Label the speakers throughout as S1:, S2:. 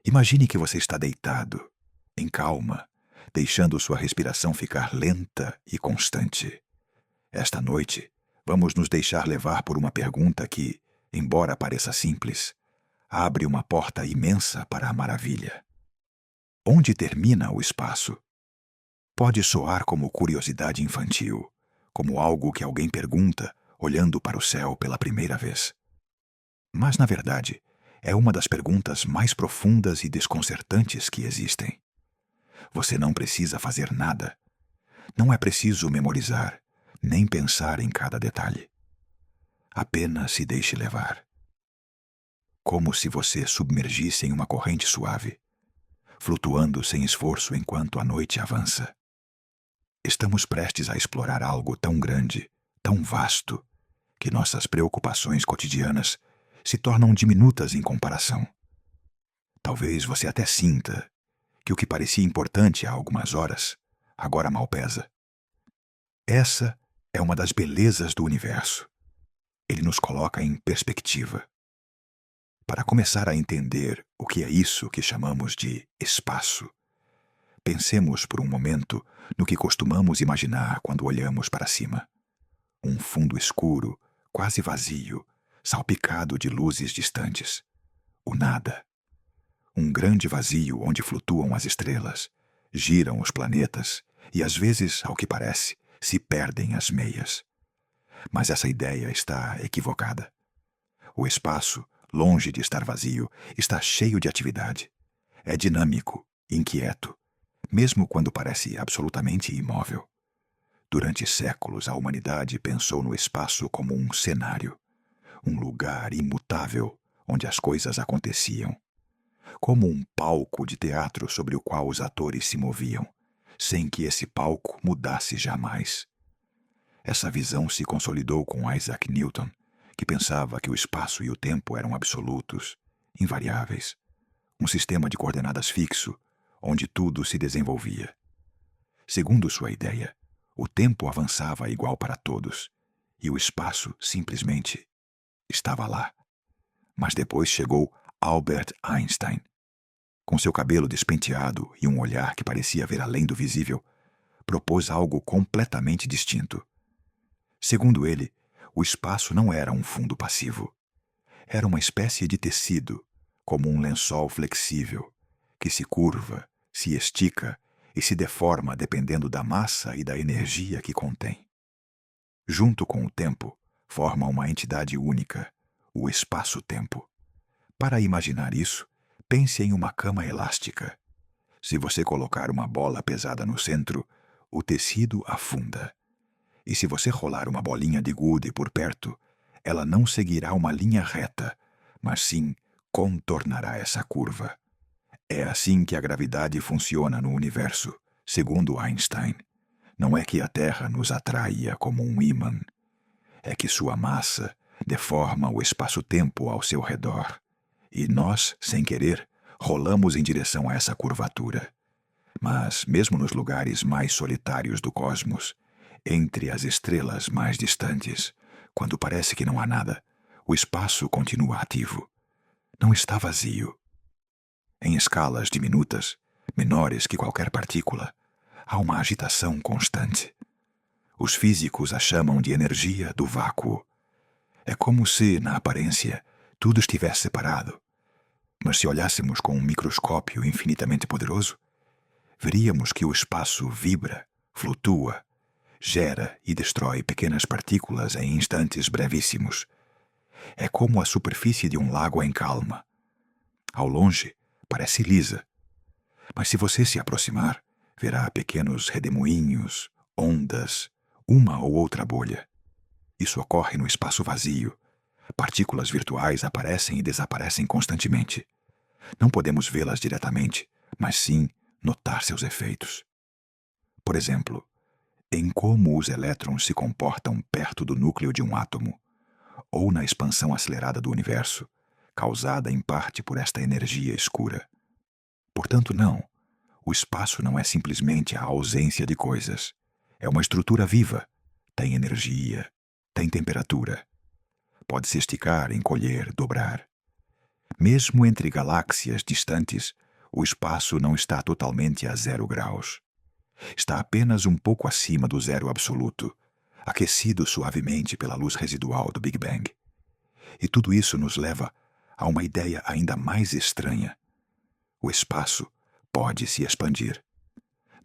S1: Imagine que você está deitado, em calma, deixando sua respiração ficar lenta e constante. Esta noite, vamos nos deixar levar por uma pergunta que, embora pareça simples, abre uma porta imensa para a maravilha. Onde termina o espaço? Pode soar como curiosidade infantil, como algo que alguém pergunta olhando para o céu pela primeira vez. Mas, na verdade, é uma das perguntas mais profundas e desconcertantes que existem. Você não precisa fazer nada. Não é preciso memorizar, nem pensar em cada detalhe. Apenas se deixe levar. Como se você submergisse em uma corrente suave, flutuando sem esforço enquanto a noite avança. Estamos prestes a explorar algo tão grande, tão vasto, que nossas preocupações cotidianas se tornam diminutas em comparação. Talvez você até sinta que o que parecia importante há algumas horas, agora mal pesa. Essa é uma das belezas do universo. Ele nos coloca em perspectiva. Para começar a entender o que é isso que chamamos de espaço, pensemos por um momento no que costumamos imaginar quando olhamos para cima. Um fundo escuro, quase vazio, salpicado de luzes distantes. O nada. Um grande vazio onde flutuam as estrelas, giram os planetas e, às vezes, ao que parece, se perdem as meias. Mas essa ideia está equivocada. O espaço, longe de estar vazio, está cheio de atividade. É dinâmico, inquieto, mesmo quando parece absolutamente imóvel. Durante séculos, a humanidade pensou no espaço como um cenário, um lugar imutável onde as coisas aconteciam, como um palco de teatro sobre o qual os atores se moviam, sem que esse palco mudasse jamais. Essa visão se consolidou com Isaac Newton, que pensava que o espaço e o tempo eram absolutos, invariáveis, um sistema de coordenadas fixo, onde tudo se desenvolvia. Segundo sua ideia, o tempo avançava igual para todos, e o espaço simplesmente estava lá. Mas depois chegou Albert Einstein. Com seu cabelo despenteado e um olhar que parecia ver além do visível, propôs algo completamente distinto. Segundo ele, o espaço não era um fundo passivo. Era uma espécie de tecido, como um lençol flexível, que se curva, se estica e se deforma dependendo da massa e da energia que contém. Junto com o tempo, forma uma entidade única, o espaço-tempo. Para imaginar isso, pense em uma cama elástica. Se você colocar uma bola pesada no centro, o tecido afunda. E se você rolar uma bolinha de gude por perto, ela não seguirá uma linha reta, mas sim contornará essa curva. É assim que a gravidade funciona no universo, segundo Einstein. Não é que a Terra nos atraia como um ímã. É que sua massa deforma o espaço-tempo ao seu redor. E nós, sem querer, rolamos em direção a essa curvatura. Mas, mesmo nos lugares mais solitários do cosmos, entre as estrelas mais distantes, quando parece que não há nada, o espaço continua ativo. Não está vazio. Em escalas diminutas, menores que qualquer partícula, há uma agitação constante. Os físicos a chamam de energia do vácuo. É como se, na aparência, tudo estivesse separado. Mas se olhássemos com um microscópio infinitamente poderoso, veríamos que o espaço vibra, flutua, gera e destrói pequenas partículas em instantes brevíssimos. É como a superfície de um lago em calma. Ao longe, parece lisa, mas se você se aproximar, verá pequenos redemoinhos, ondas, uma ou outra bolha. Isso ocorre no espaço vazio. Partículas virtuais aparecem e desaparecem constantemente. Não podemos vê-las diretamente, mas sim notar seus efeitos. Por exemplo, em como os elétrons se comportam perto do núcleo de um átomo, ou na expansão acelerada do universo, causada em parte por esta energia escura. Portanto, não. O espaço não é simplesmente a ausência de coisas. É uma estrutura viva. Tem energia, tem temperatura. Pode se esticar, encolher, dobrar. Mesmo entre galáxias distantes, o espaço não está totalmente a 0 graus. Está apenas um pouco acima do zero absoluto, aquecido suavemente pela luz residual do Big Bang. E tudo isso nos leva a uma ideia ainda mais estranha. O espaço pode se expandir.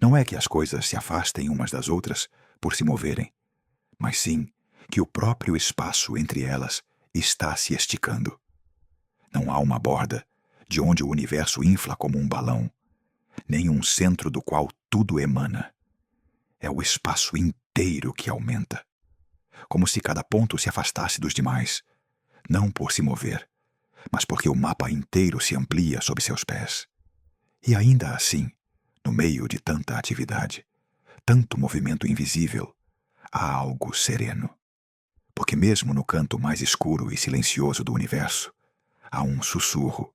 S1: Não é que as coisas se afastem umas das outras por se moverem, mas sim que o próprio espaço entre elas está se esticando. Não há uma borda de onde o universo infla como um balão, nem um centro do qual tudo emana. É o espaço inteiro que aumenta, como se cada ponto se afastasse dos demais, não por se mover, mas porque o mapa inteiro se amplia sob seus pés. E ainda assim, no meio de tanta atividade, tanto movimento invisível, há algo sereno. Porque mesmo no canto mais escuro e silencioso do universo, há um sussurro,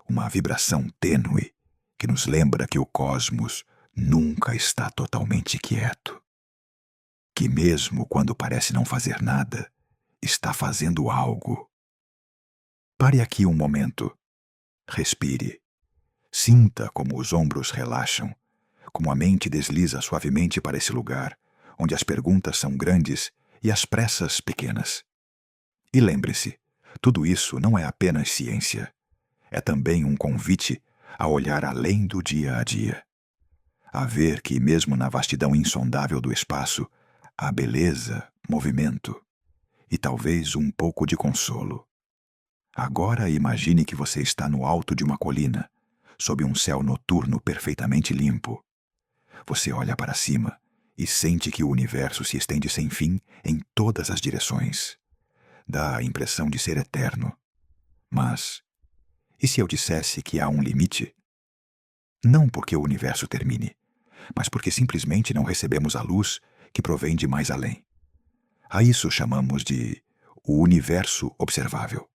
S1: uma vibração tênue que nos lembra que o cosmos nunca está totalmente quieto. Que mesmo quando parece não fazer nada, está fazendo algo. Pare aqui um momento. Respire. Sinta como os ombros relaxam, como a mente desliza suavemente para esse lugar, onde as perguntas são grandes e as pressas pequenas. E lembre-se, tudo isso não é apenas ciência. É também um convite a olhar além do dia a dia. A ver que, mesmo na vastidão insondável do espaço, há beleza, movimento e talvez um pouco de consolo. Agora imagine que você está no alto de uma colina, sob um céu noturno perfeitamente limpo. Você olha para cima e sente que o universo se estende sem fim em todas as direções. Dá a impressão de ser eterno. Mas, e se eu dissesse que há um limite? Não porque o universo termine, mas porque simplesmente não recebemos a luz que provém de mais além. A isso chamamos de o universo observável.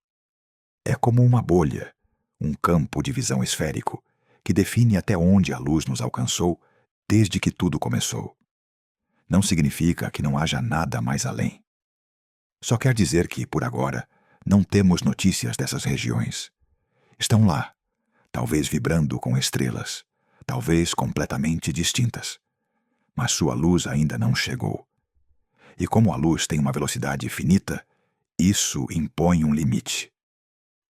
S1: É como uma bolha, um campo de visão esférico, que define até onde a luz nos alcançou desde que tudo começou. Não significa que não haja nada mais além. Só quer dizer que, por agora, não temos notícias dessas regiões. Estão lá, talvez vibrando com estrelas, talvez completamente distintas. Mas sua luz ainda não chegou. E como a luz tem uma velocidade finita, isso impõe um limite.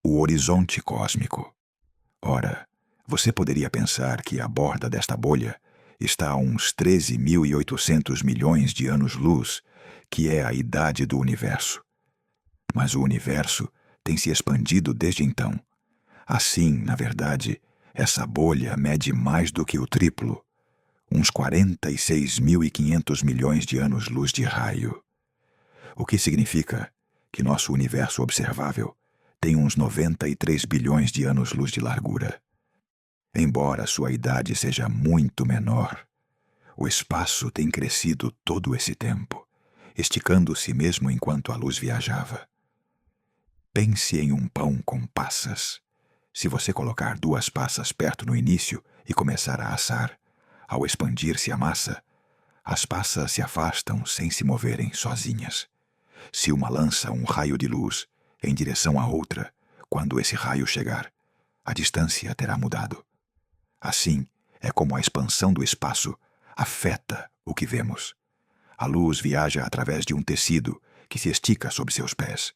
S1: O horizonte cósmico. Ora, você poderia pensar que a borda desta bolha está a uns 13.800 milhões de anos-luz, que é a idade do universo. Mas o universo tem se expandido desde então. Assim, na verdade, essa bolha mede mais do que o triplo, uns 46.500 milhões de anos-luz de raio. O que significa que nosso universo observável tem uns 93 bilhões de anos-luz de largura. Embora sua idade seja muito menor, o espaço tem crescido todo esse tempo, esticando-se mesmo enquanto a luz viajava. Pense em um pão com passas. Se você colocar 2 passas perto no início e começar a assar, ao expandir-se a massa, as passas se afastam sem se moverem sozinhas. Se uma lança um raio de luz em direção à outra, quando esse raio chegar, a distância terá mudado. Assim é como a expansão do espaço afeta o que vemos. A luz viaja através de um tecido que se estica sob seus pés.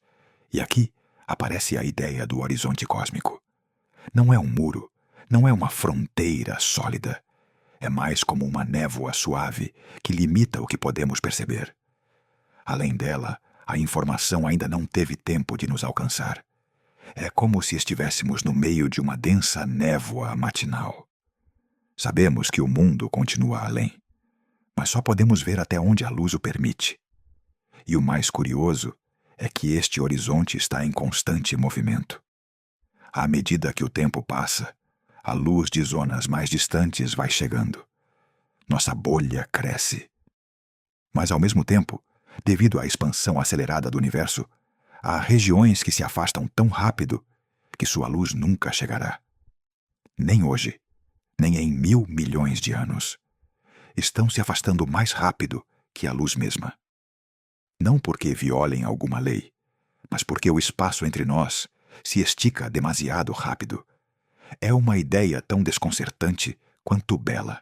S1: E aqui aparece a ideia do horizonte cósmico. Não é um muro, não é uma fronteira sólida. É mais como uma névoa suave que limita o que podemos perceber. Além dela, a informação ainda não teve tempo de nos alcançar. É como se estivéssemos no meio de uma densa névoa matinal. Sabemos que o mundo continua além, mas só podemos ver até onde a luz o permite. E o mais curioso é que este horizonte está em constante movimento. À medida que o tempo passa, a luz de zonas mais distantes vai chegando. Nossa bolha cresce. Mas, ao mesmo tempo, devido à expansão acelerada do universo, há regiões que se afastam tão rápido que sua luz nunca chegará. Nem hoje, nem em 1.000 milhões de anos. Estão se afastando mais rápido que a luz mesma. Não porque violem alguma lei, mas porque o espaço entre nós se estica demasiado rápido. É uma ideia tão desconcertante quanto bela.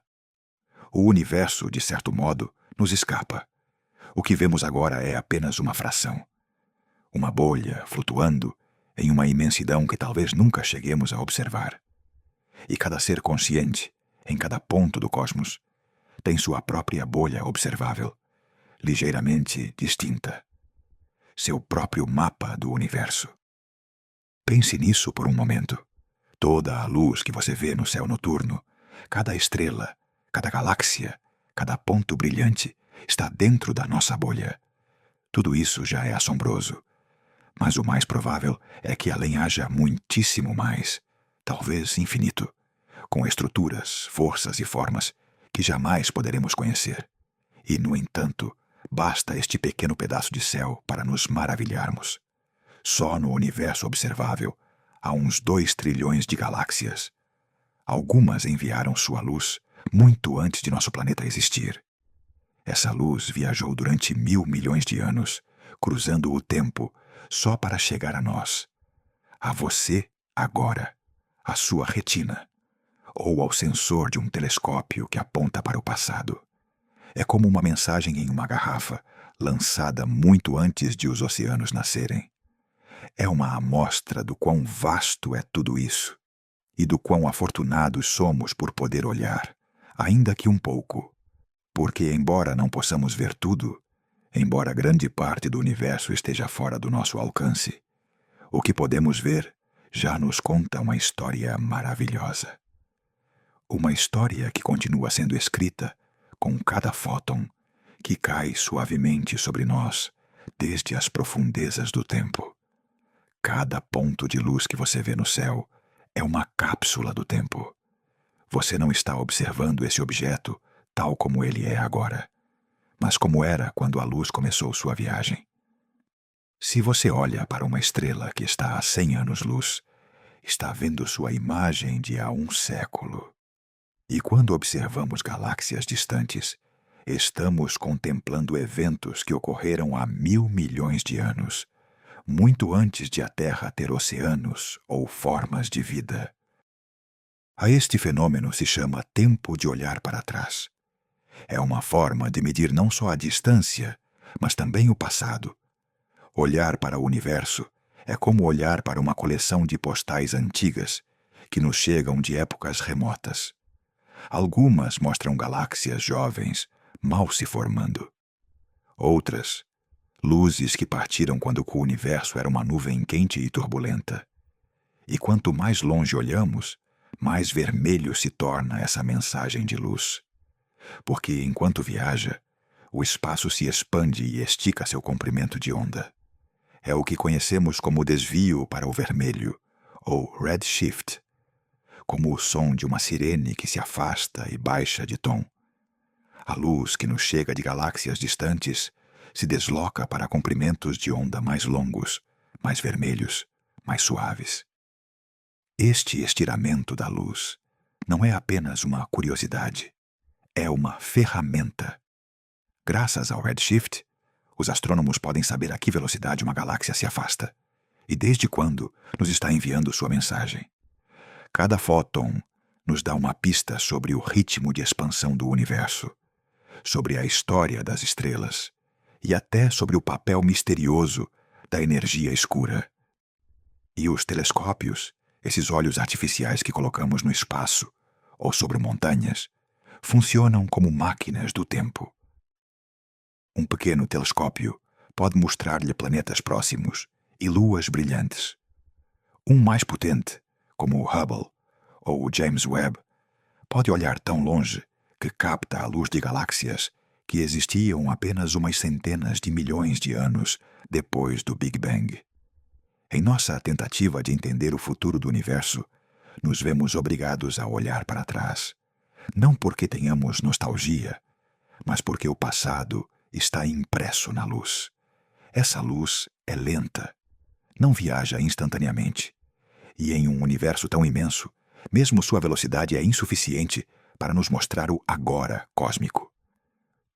S1: O universo, de certo modo, nos escapa. O que vemos agora é apenas uma fração. Uma bolha flutuando em uma imensidão que talvez nunca cheguemos a observar. E cada ser consciente, em cada ponto do cosmos, tem sua própria bolha observável, ligeiramente distinta. Seu próprio mapa do universo. Pense nisso por um momento. Toda a luz que você vê no céu noturno, cada estrela, cada galáxia, cada ponto brilhante, está dentro da nossa bolha. Tudo isso já é assombroso. Mas o mais provável é que além haja muitíssimo mais, talvez infinito, com estruturas, forças e formas que jamais poderemos conhecer. E, no entanto, basta este pequeno pedaço de céu para nos maravilharmos. Só no universo observável há uns 2 trilhões de galáxias. Algumas enviaram sua luz muito antes de nosso planeta existir. Essa luz viajou durante 1.000 milhões de anos, cruzando o tempo, só para chegar a nós. A você, agora, à sua retina, ou ao sensor de um telescópio que aponta para o passado. É como uma mensagem em uma garrafa, lançada muito antes de os oceanos nascerem. É uma amostra do quão vasto é tudo isso, e do quão afortunados somos por poder olhar, ainda que um pouco. Porque, embora não possamos ver tudo, embora grande parte do universo esteja fora do nosso alcance, o que podemos ver já nos conta uma história maravilhosa. Uma história que continua sendo escrita com cada fóton que cai suavemente sobre nós desde as profundezas do tempo. Cada ponto de luz que você vê no céu é uma cápsula do tempo. Você não está observando esse objeto tal como ele é agora, mas como era quando a luz começou sua viagem. Se você olha para uma estrela que está a 100 anos-luz, está vendo sua imagem de há um século. E quando observamos galáxias distantes, estamos contemplando eventos que ocorreram há 1.000 milhões de anos, muito antes de a Terra ter oceanos ou formas de vida. A este fenômeno se chama tempo de olhar para trás. É uma forma de medir não só a distância, mas também o passado. Olhar para o universo é como olhar para uma coleção de postais antigas que nos chegam de épocas remotas. Algumas mostram galáxias jovens, mal se formando. Outras, luzes que partiram quando o universo era uma nuvem quente e turbulenta. E quanto mais longe olhamos, mais vermelho se torna essa mensagem de luz. Porque, enquanto viaja, o espaço se expande e estica seu comprimento de onda. É o que conhecemos como desvio para o vermelho, ou redshift, como o som de uma sirene que se afasta e baixa de tom. A luz que nos chega de galáxias distantes se desloca para comprimentos de onda mais longos, mais vermelhos, mais suaves. Este estiramento da luz não é apenas uma curiosidade, é uma ferramenta. Graças ao redshift, os astrônomos podem saber a que velocidade uma galáxia se afasta e desde quando nos está enviando sua mensagem. Cada fóton nos dá uma pista sobre o ritmo de expansão do universo, sobre a história das estrelas e até sobre o papel misterioso da energia escura. E os telescópios, esses olhos artificiais que colocamos no espaço ou sobre montanhas, funcionam como máquinas do tempo. Um pequeno telescópio pode mostrar-lhe planetas próximos e luas brilhantes. Um mais potente, como o Hubble ou o James Webb, pode olhar tão longe que capta a luz de galáxias que existiam apenas umas centenas de milhões de anos depois do Big Bang. Em nossa tentativa de entender o futuro do universo, nos vemos obrigados a olhar para trás, não porque tenhamos nostalgia, mas porque o passado está impresso na luz. Essa luz é lenta, não viaja instantaneamente, e em um universo tão imenso, mesmo sua velocidade é insuficiente para nos mostrar o agora cósmico.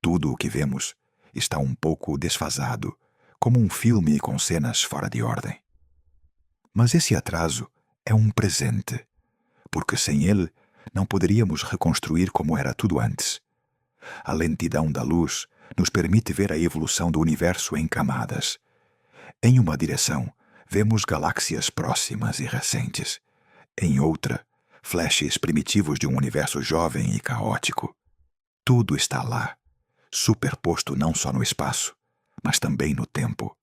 S1: Tudo o que vemos está um pouco desfasado, como um filme com cenas fora de ordem. Mas esse atraso é um presente, porque sem ele não poderíamos reconstruir como era tudo antes. A lentidão da luz nos permite ver a evolução do universo em camadas. Em uma direção, vemos galáxias próximas e recentes. Em outra, flashes primitivos de um universo jovem e caótico. Tudo está lá, superposto não só no espaço, mas também no tempo.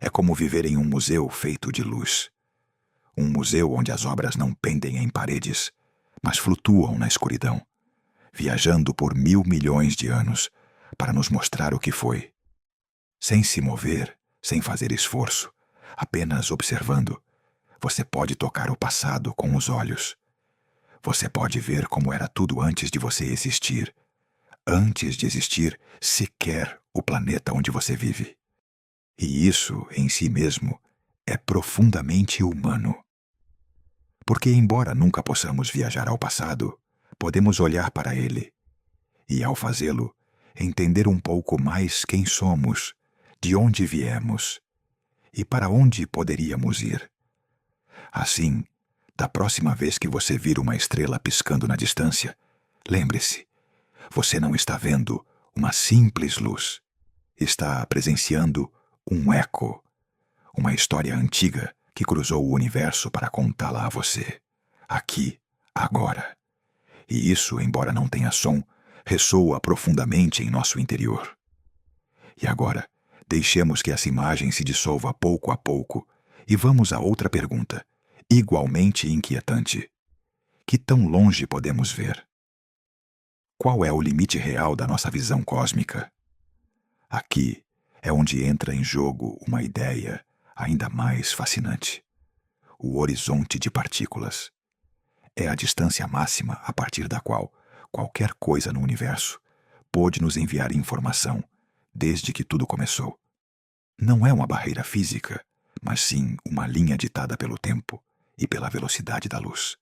S1: É como viver em um museu feito de luz. Um museu onde as obras não pendem em paredes, mas flutuam na escuridão, viajando por 1.000 milhões de anos para nos mostrar o que foi. Sem se mover, sem fazer esforço, apenas observando, você pode tocar o passado com os olhos. Você pode ver como era tudo antes de você existir, antes de existir sequer o planeta onde você vive. E isso, em si mesmo, é profundamente humano. Porque, embora nunca possamos viajar ao passado, podemos olhar para ele e, ao fazê-lo, entender um pouco mais quem somos, de onde viemos e para onde poderíamos ir. Assim, da próxima vez que você vir uma estrela piscando na distância, lembre-se, você não está vendo uma simples luz. Está presenciando um eco, uma história antiga que cruzou o universo para contá-la a você, aqui, agora. E isso, embora não tenha som, ressoa profundamente em nosso interior. E agora, deixemos que essa imagem se dissolva pouco a pouco e vamos a outra pergunta, igualmente inquietante. Que tão longe podemos ver? Qual é o limite real da nossa visão cósmica? Aqui é onde entra em jogo uma ideia ainda mais fascinante. O horizonte de partículas. É a distância máxima a partir da qual qualquer coisa no universo pôde nos enviar informação desde que tudo começou. Não é uma barreira física, mas sim uma linha ditada pelo tempo e pela velocidade da luz.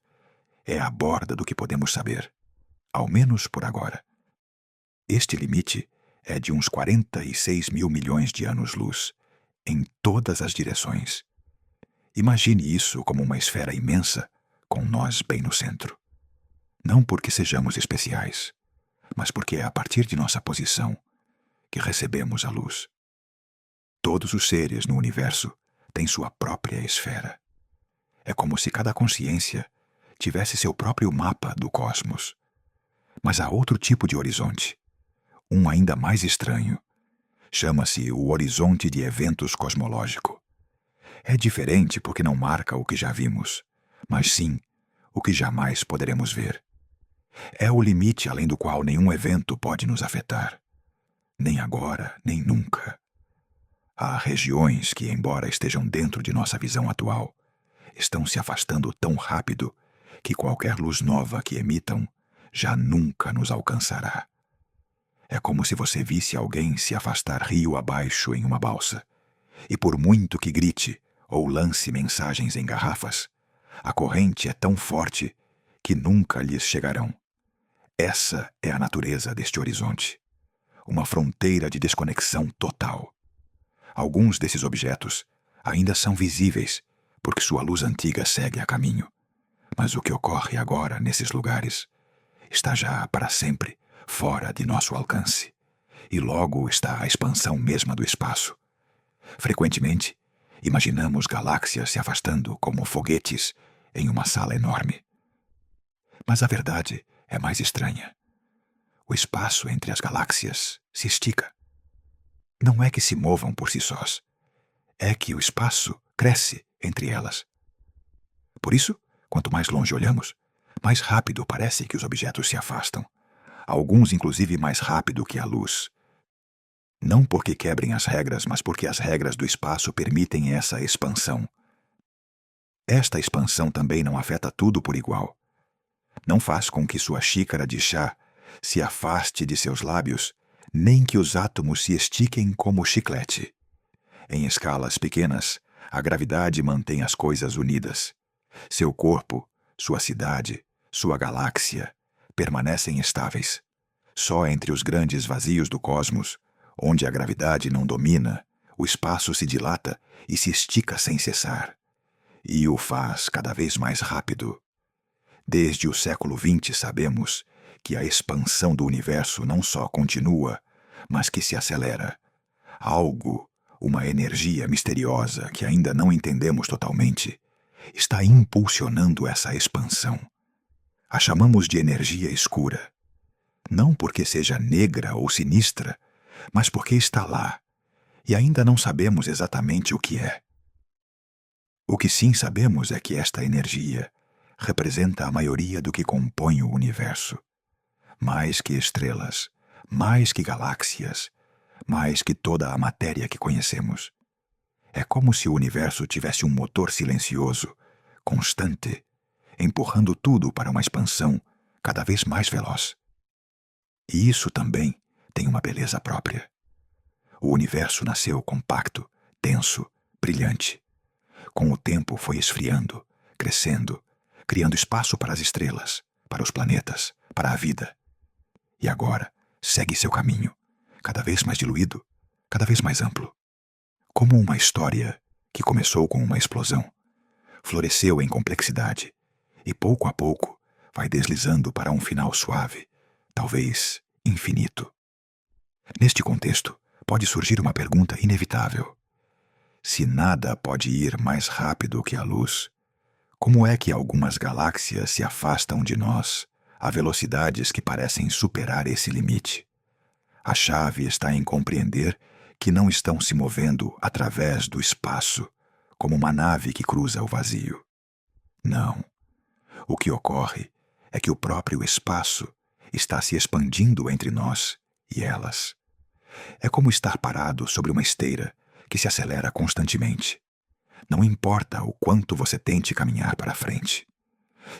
S1: É a borda do que podemos saber, ao menos por agora. Este limite é de uns 46 mil milhões de anos-luz, em todas as direções. Imagine isso como uma esfera imensa, com nós bem no centro. Não porque sejamos especiais, mas porque é a partir de nossa posição que recebemos a luz. Todos os seres no universo têm sua própria esfera. É como se cada consciência tivesse seu próprio mapa do cosmos. Mas há outro tipo de horizonte, um ainda mais estranho. Chama-se o horizonte de eventos cosmológico. É diferente porque não marca o que já vimos, mas sim o que jamais poderemos ver. É o limite além do qual nenhum evento pode nos afetar. Nem agora, nem nunca. Há regiões que, embora estejam dentro de nossa visão atual, estão se afastando tão rápido que qualquer luz nova que emitam já nunca nos alcançará. É como se você visse alguém se afastar rio abaixo em uma balsa, e por muito que grite ou lance mensagens em garrafas, a corrente é tão forte que nunca lhes chegarão. Essa é a natureza deste horizonte, uma fronteira de desconexão total. Alguns desses objetos ainda são visíveis, porque sua luz antiga segue a caminho. Mas o que ocorre agora nesses lugares está já para sempre fora de nosso alcance, e logo está a expansão mesma do espaço. Frequentemente, imaginamos galáxias se afastando como foguetes em uma sala enorme. Mas a verdade é mais estranha. O espaço entre as galáxias se estica. Não é que se movam por si sós, é que o espaço cresce entre elas. Por isso, quanto mais longe olhamos, mais rápido parece que os objetos se afastam. Alguns inclusive mais rápido que a luz. Não porque quebrem as regras, mas porque as regras do espaço permitem essa expansão. Esta expansão também não afeta tudo por igual. Não faz com que sua xícara de chá se afaste de seus lábios, nem que os átomos se estiquem como chiclete. Em escalas pequenas, a gravidade mantém as coisas unidas. Seu corpo, sua cidade, sua galáxia permanecem estáveis. Só entre os grandes vazios do cosmos, onde a gravidade não domina, o espaço se dilata e se estica sem cessar. e o faz cada vez mais rápido. Desde o século XX sabemos que a expansão do universo não só continua, mas que se acelera. Algo, uma energia misteriosa que ainda não entendemos totalmente, está impulsionando essa expansão. A chamamos de energia escura. Não porque seja negra ou sinistra, mas porque está lá, e ainda não sabemos exatamente o que é. O que sim sabemos é que esta energia representa a maioria do que compõe o universo. Mais que estrelas, mais que galáxias, mais que toda a matéria que conhecemos. É como se o universo tivesse um motor silencioso, constante, empurrando tudo para uma expansão cada vez mais veloz. E isso também tem uma beleza própria. O universo nasceu compacto, denso, brilhante. Com o tempo foi esfriando, crescendo, criando espaço para as estrelas, para os planetas, para a vida. E agora segue seu caminho, cada vez mais diluído, cada vez mais amplo. Como uma história que começou com uma explosão, floresceu em complexidade e pouco a pouco vai deslizando para um final suave, talvez infinito. Neste contexto, pode surgir uma pergunta inevitável. Se nada pode ir mais rápido que a luz, como é que algumas galáxias se afastam de nós a velocidades que parecem superar esse limite? A chave está em compreender que não estão se movendo através do espaço, como uma nave que cruza o vazio. Não. O que ocorre é que o próprio espaço está se expandindo entre nós e elas. É como estar parado sobre uma esteira que se acelera constantemente. Não importa o quanto você tente caminhar para frente.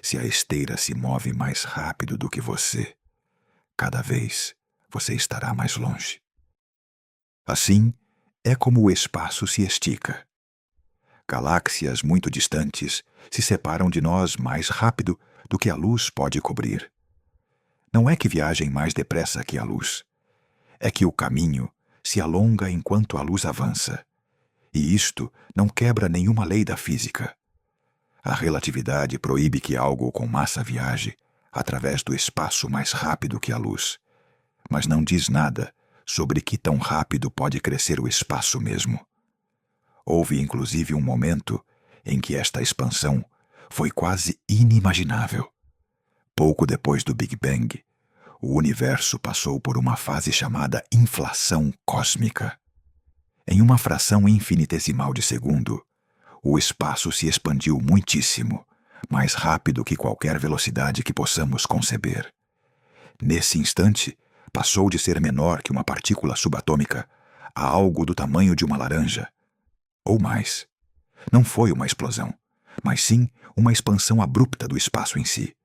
S1: Se a esteira se move mais rápido do que você, cada vez você estará mais longe. Assim, é como o espaço se estica. Galáxias muito distantes se separam de nós mais rápido do que a luz pode cobrir. Não é que viajem mais depressa que a luz. É que o caminho se alonga enquanto a luz avança. E isto não quebra nenhuma lei da física. A relatividade proíbe que algo com massa viaje através do espaço mais rápido que a luz, mas não diz nada sobre que tão rápido pode crescer o espaço mesmo. Houve inclusive um momento em que esta expansão foi quase inimaginável. Pouco depois do Big Bang, o universo passou por uma fase chamada inflação cósmica. Em uma fração infinitesimal de segundo, o espaço se expandiu muitíssimo, mais rápido que qualquer velocidade que possamos conceber. Nesse instante, passou de ser menor que uma partícula subatômica a algo do tamanho de uma laranja, ou mais. Não foi uma explosão, mas sim uma expansão abrupta do espaço em si.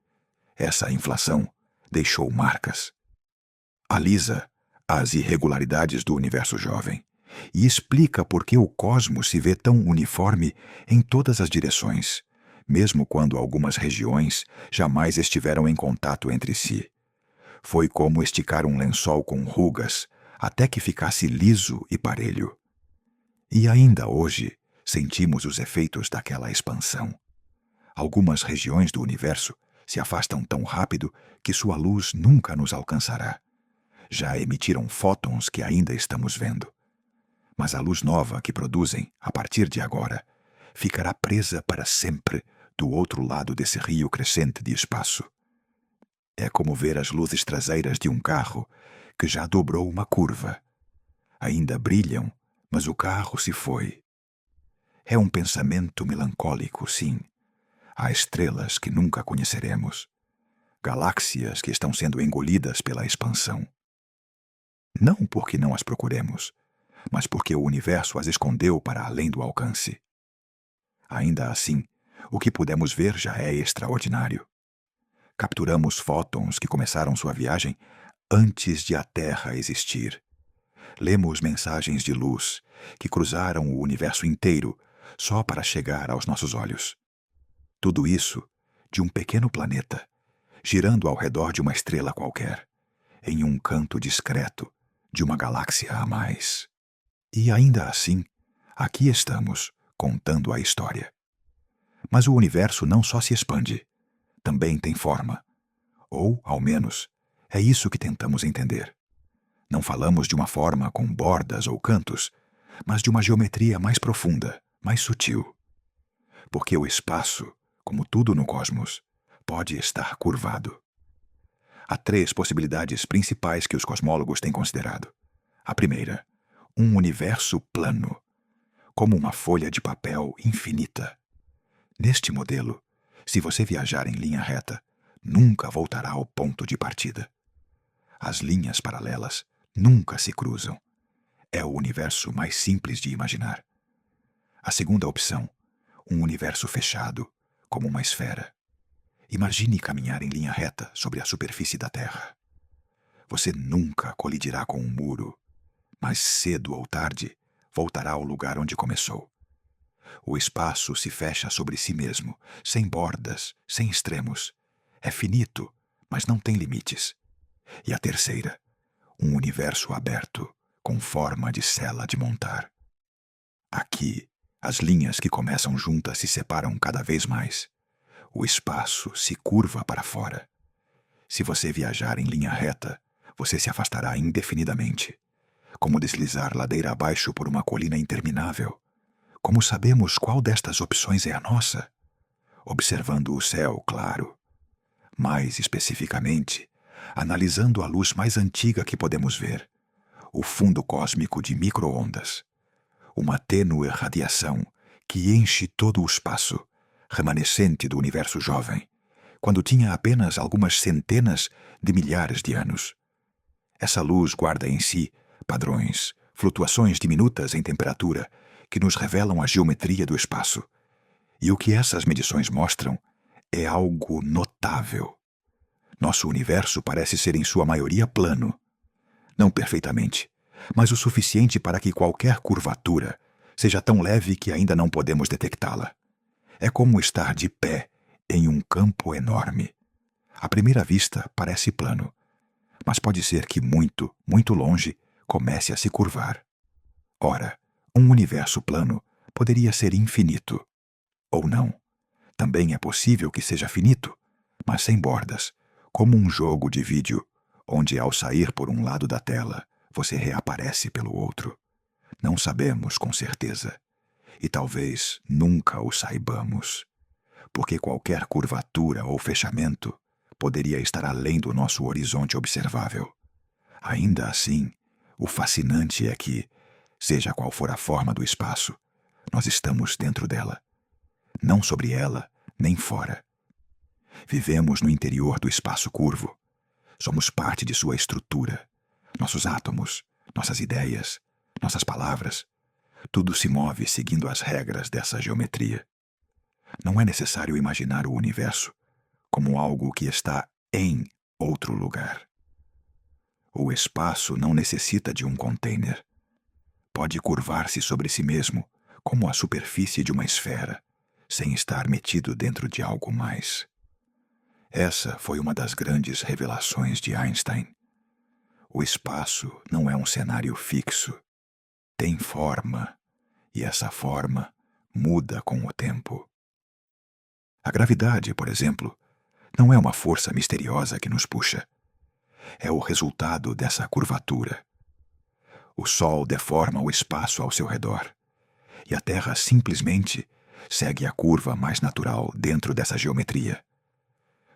S1: Essa inflação deixou marcas. Alisa as irregularidades do universo jovem e explica por que o cosmos se vê tão uniforme em todas as direções, mesmo quando algumas regiões jamais estiveram em contato entre si. Foi como esticar um lençol com rugas até que ficasse liso e parelho. E ainda hoje sentimos os efeitos daquela expansão. Algumas regiões do universo se afastam tão rápido que sua luz nunca nos alcançará. Já emitiram fótons que ainda estamos vendo. Mas a luz nova que produzem, a partir de agora, ficará presa para sempre do outro lado desse rio crescente de espaço. É como ver as luzes traseiras de um carro que já dobrou uma curva. Ainda brilham, mas o carro se foi. É um pensamento melancólico, sim. Há estrelas que nunca conheceremos. Galáxias que estão sendo engolidas pela expansão. Não porque não as procuremos, mas porque o universo as escondeu para além do alcance. Ainda assim, o que pudemos ver já é extraordinário. Capturamos fótons que começaram sua viagem antes de a Terra existir. Lemos mensagens de luz que cruzaram o universo inteiro só para chegar aos nossos olhos. Tudo isso de um pequeno planeta, girando ao redor de uma estrela qualquer, em um canto discreto de uma galáxia a mais. E ainda assim, aqui estamos, contando a história. Mas o universo não só se expande, também tem forma. Ou, ao menos, é isso que tentamos entender. Não falamos de uma forma com bordas ou cantos, mas de uma geometria mais profunda, mais sutil. Porque o espaço, como tudo no cosmos, pode estar curvado. Há 3 possibilidades principais que os cosmólogos têm considerado. A primeira, um universo plano, como uma folha de papel infinita. Neste modelo, se você viajar em linha reta, nunca voltará ao ponto de partida. As linhas paralelas nunca se cruzam. É o universo mais simples de imaginar. A segunda opção, um universo fechado, como uma esfera. Imagine caminhar em linha reta sobre a superfície da Terra. Você nunca colidirá com um muro, mas cedo ou tarde voltará ao lugar onde começou. O espaço se fecha sobre si mesmo, sem bordas, sem extremos. É finito, mas não tem limites. E a terceira, um universo aberto, com forma de cela de montar. Aqui, as linhas que começam juntas se separam cada vez mais. O espaço se curva para fora. Se você viajar em linha reta, você se afastará indefinidamente. Como deslizar ladeira abaixo por uma colina interminável. Como sabemos qual destas opções é a nossa? Observando o céu, claro. Mais especificamente, analisando a luz mais antiga que podemos ver, o fundo cósmico de micro-ondas. Uma tênue radiação que enche todo o espaço, remanescente do universo jovem, quando tinha apenas algumas centenas de milhares de anos. Essa luz guarda em si padrões, flutuações diminutas em temperatura que nos revelam a geometria do espaço. E o que essas medições mostram é algo notável. Nosso universo parece ser em sua maioria plano. Não perfeitamente, mas o suficiente para que qualquer curvatura seja tão leve que ainda não podemos detectá-la. É como estar de pé em um campo enorme. À primeira vista parece plano, mas pode ser que muito, muito longe comece a se curvar. Ora, um universo plano poderia ser infinito. Ou não. Também é possível que seja finito, mas sem bordas, como um jogo de vídeo, onde ao sair por um lado da tela, você reaparece pelo outro. Não sabemos com certeza, e talvez nunca o saibamos, porque qualquer curvatura ou fechamento poderia estar além do nosso horizonte observável. Ainda assim, o fascinante é que, seja qual for a forma do espaço, nós estamos dentro dela. Não sobre ela, nem fora. Vivemos no interior do espaço curvo. Somos parte de sua estrutura. Nossos átomos, nossas ideias, nossas palavras. Tudo se move seguindo as regras dessa geometria. Não é necessário imaginar o universo como algo que está em outro lugar. O espaço não necessita de um container. Pode curvar-se sobre si mesmo, como a superfície de uma esfera, sem estar metido dentro de algo mais. Essa foi uma das grandes revelações de Einstein. O espaço não é um cenário fixo. Tem forma, e essa forma muda com o tempo. A gravidade, por exemplo, não é uma força misteriosa que nos puxa. É o resultado dessa curvatura. O Sol deforma o espaço ao seu redor, e a Terra simplesmente segue a curva mais natural dentro dessa geometria,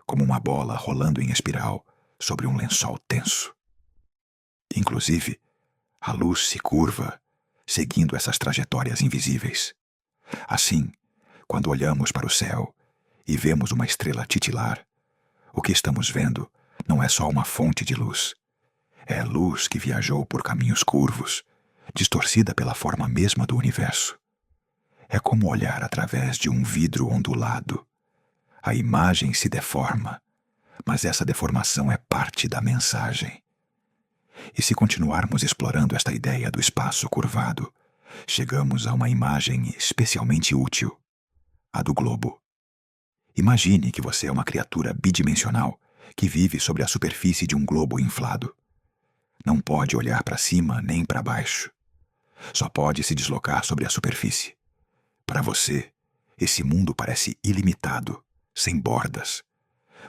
S1: como uma bola rolando em espiral sobre um lençol tenso. Inclusive, a luz se curva, seguindo essas trajetórias invisíveis. Assim, quando olhamos para o céu e vemos uma estrela titilar, o que estamos vendo não é só uma fonte de luz. É luz que viajou por caminhos curvos, distorcida pela forma mesma do universo. É como olhar através de um vidro ondulado. A imagem se deforma, mas essa deformação é parte da mensagem. E se continuarmos explorando esta ideia do espaço curvado, chegamos a uma imagem especialmente útil, a do globo. Imagine que você é uma criatura bidimensional que vive sobre a superfície de um globo inflado. Não pode olhar para cima nem para baixo. Só pode se deslocar sobre a superfície. Para você, esse mundo parece ilimitado, sem bordas.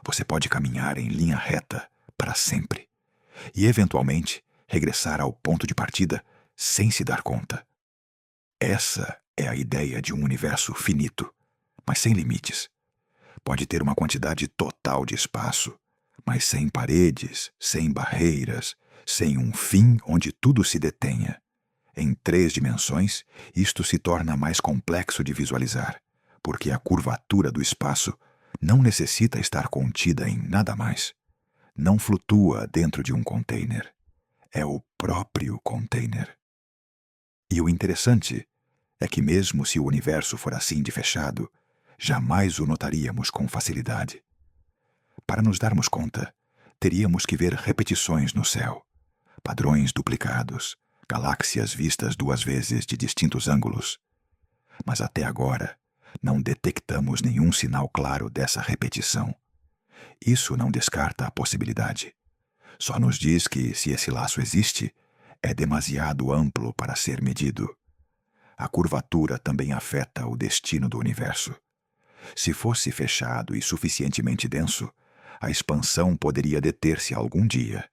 S1: Você pode caminhar em linha reta para sempre e, eventualmente, regressar ao ponto de partida sem se dar conta. Essa é a ideia de um universo finito, mas sem limites. Pode ter uma quantidade total de espaço, mas sem paredes, sem barreiras, sem um fim onde tudo se detenha. Em 3 dimensões, isto se torna mais complexo de visualizar, porque a curvatura do espaço não necessita estar contida em nada mais. Não flutua dentro de um container. É o próprio container. E o interessante é que, mesmo se o universo for assim de fechado, jamais o notaríamos com facilidade. Para nos darmos conta, teríamos que ver repetições no céu, padrões duplicados, galáxias vistas 2 vezes de distintos ângulos. Mas até agora, não detectamos nenhum sinal claro dessa repetição. Isso não descarta a possibilidade. Só nos diz que, se esse laço existe, é demasiado amplo para ser medido. A curvatura também afeta o destino do universo. Se fosse fechado e suficientemente denso, a expansão poderia deter-se algum dia.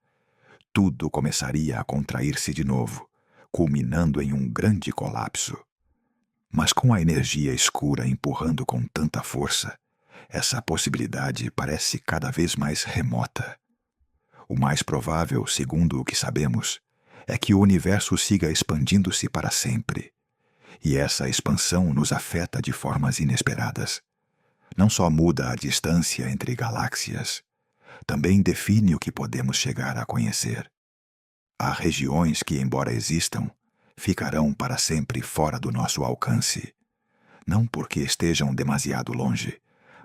S1: Tudo começaria a contrair-se de novo, culminando em um grande colapso. Mas com a energia escura empurrando com tanta força, essa possibilidade parece cada vez mais remota. O mais provável, segundo o que sabemos, é que o universo siga expandindo-se para sempre. E essa expansão nos afeta de formas inesperadas. Não só muda a distância entre galáxias, também define o que podemos chegar a conhecer. Há regiões que, embora existam, ficarão para sempre fora do nosso alcance. Não porque estejam demasiado longe,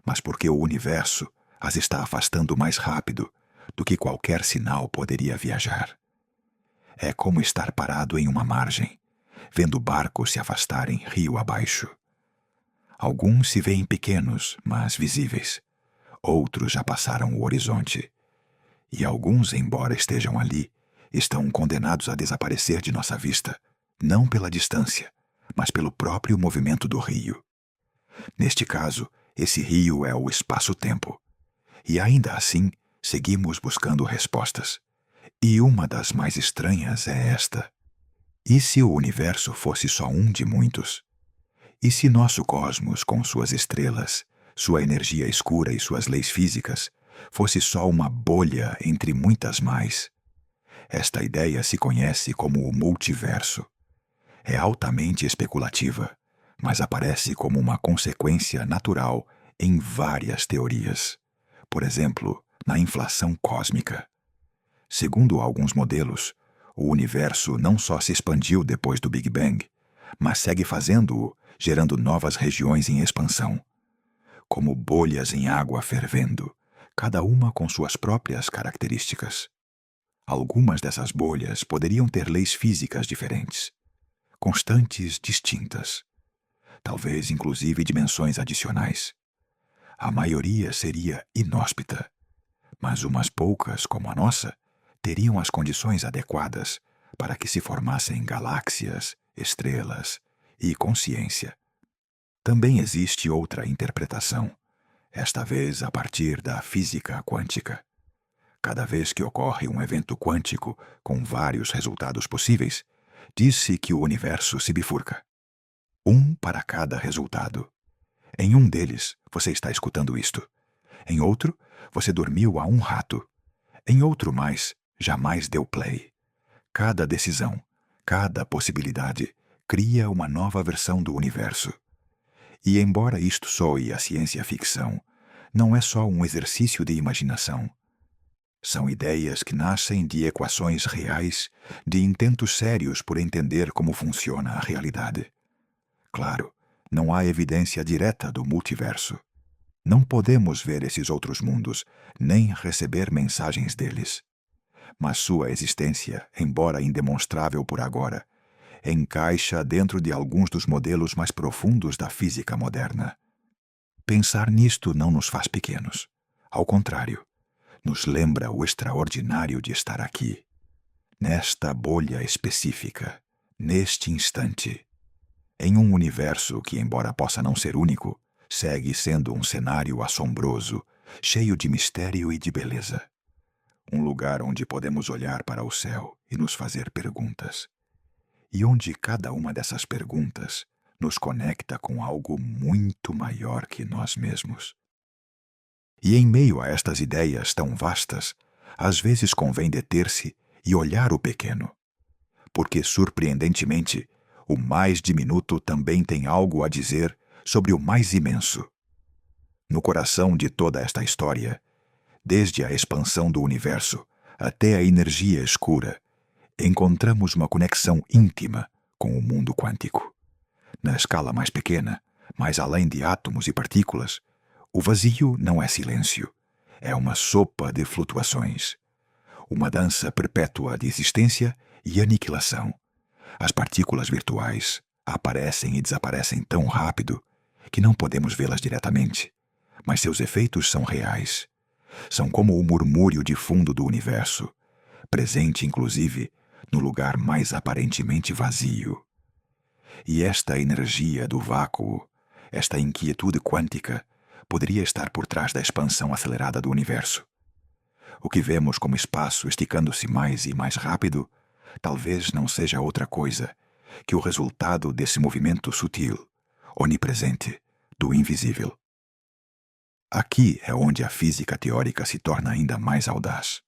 S1: mas porque o universo as está afastando mais rápido do que qualquer sinal poderia viajar. É como estar parado em uma margem, vendo barcos se afastarem rio abaixo. Alguns se veem pequenos, mas visíveis. Outros já passaram o horizonte. E alguns, embora estejam ali, estão condenados a desaparecer de nossa vista, não pela distância, mas pelo próprio movimento do rio. Neste caso, esse rio é o espaço-tempo. E ainda assim, seguimos buscando respostas. E uma das mais estranhas é esta: e se o universo fosse só um de muitos? E se nosso cosmos, com suas estrelas, sua energia escura e suas leis físicas, fosse só uma bolha entre muitas mais? Esta ideia se conhece como o multiverso. É altamente especulativa, mas aparece como uma consequência natural em várias teorias. Por exemplo, na inflação cósmica. Segundo alguns modelos, o universo não só se expandiu depois do Big Bang, mas segue fazendo-o, gerando novas regiões em expansão, como bolhas em água fervendo, cada uma com suas próprias características. Algumas dessas bolhas poderiam ter leis físicas diferentes, constantes distintas, talvez inclusive dimensões adicionais. A maioria seria inóspita, mas umas poucas, como a nossa, teriam as condições adequadas para que se formassem galáxias, estrelas e consciência. Também existe outra interpretação, esta vez a partir da física quântica. Cada vez que ocorre um evento quântico com vários resultados possíveis, diz-se que o universo se bifurca. Um para cada resultado. Em um deles, você está escutando isto. Em outro, você dormiu a um rato. Em outro mais, jamais deu play. Cada decisão, cada possibilidade, cria uma nova versão do universo. E embora isto soe a ciência-ficção, não é só um exercício de imaginação. São ideias que nascem de equações reais, de intentos sérios por entender como funciona a realidade. Claro, não há evidência direta do multiverso. Não podemos ver esses outros mundos, nem receber mensagens deles. Mas sua existência, embora indemonstrável por agora, encaixa dentro de alguns dos modelos mais profundos da física moderna. Pensar nisto não nos faz pequenos. Ao contrário, nos lembra o extraordinário de estar aqui, nesta bolha específica, neste instante. Em um universo que, embora possa não ser único, segue sendo um cenário assombroso, cheio de mistério e de beleza. Um lugar onde podemos olhar para o céu e nos fazer perguntas. E onde cada uma dessas perguntas nos conecta com algo muito maior que nós mesmos. E em meio a estas ideias tão vastas, às vezes convém deter-se e olhar o pequeno. Porque, surpreendentemente, o mais diminuto também tem algo a dizer sobre o mais imenso. No coração de toda esta história, desde a expansão do universo até a energia escura, encontramos uma conexão íntima com o mundo quântico. Na escala mais pequena, mais além de átomos e partículas, o vazio não é silêncio, é uma sopa de flutuações. Uma dança perpétua de existência e aniquilação. As partículas virtuais aparecem e desaparecem tão rápido que não podemos vê-las diretamente, mas seus efeitos são reais. São como o murmúrio de fundo do universo, presente inclusive no lugar mais aparentemente vazio. E esta energia do vácuo, esta inquietude quântica, poderia estar por trás da expansão acelerada do universo. O que vemos como espaço esticando-se mais e mais rápido, talvez não seja outra coisa que o resultado desse movimento sutil, onipresente, do invisível. Aqui é onde a física teórica se torna ainda mais audaz.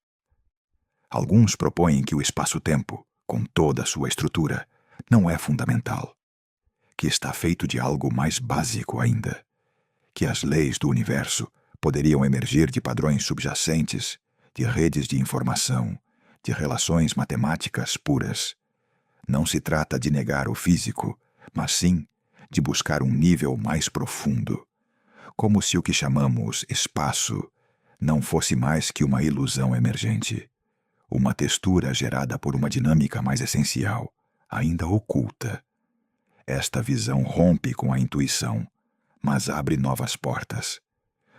S1: Alguns propõem que o espaço-tempo, com toda a sua estrutura, não é fundamental, que está feito de algo mais básico ainda, que as leis do universo poderiam emergir de padrões subjacentes, de redes de informação, de relações matemáticas puras. Não se trata de negar o físico, mas sim de buscar um nível mais profundo, como se o que chamamos espaço não fosse mais que uma ilusão emergente, uma textura gerada por uma dinâmica mais essencial, ainda oculta. Esta visão rompe com a intuição, mas abre novas portas.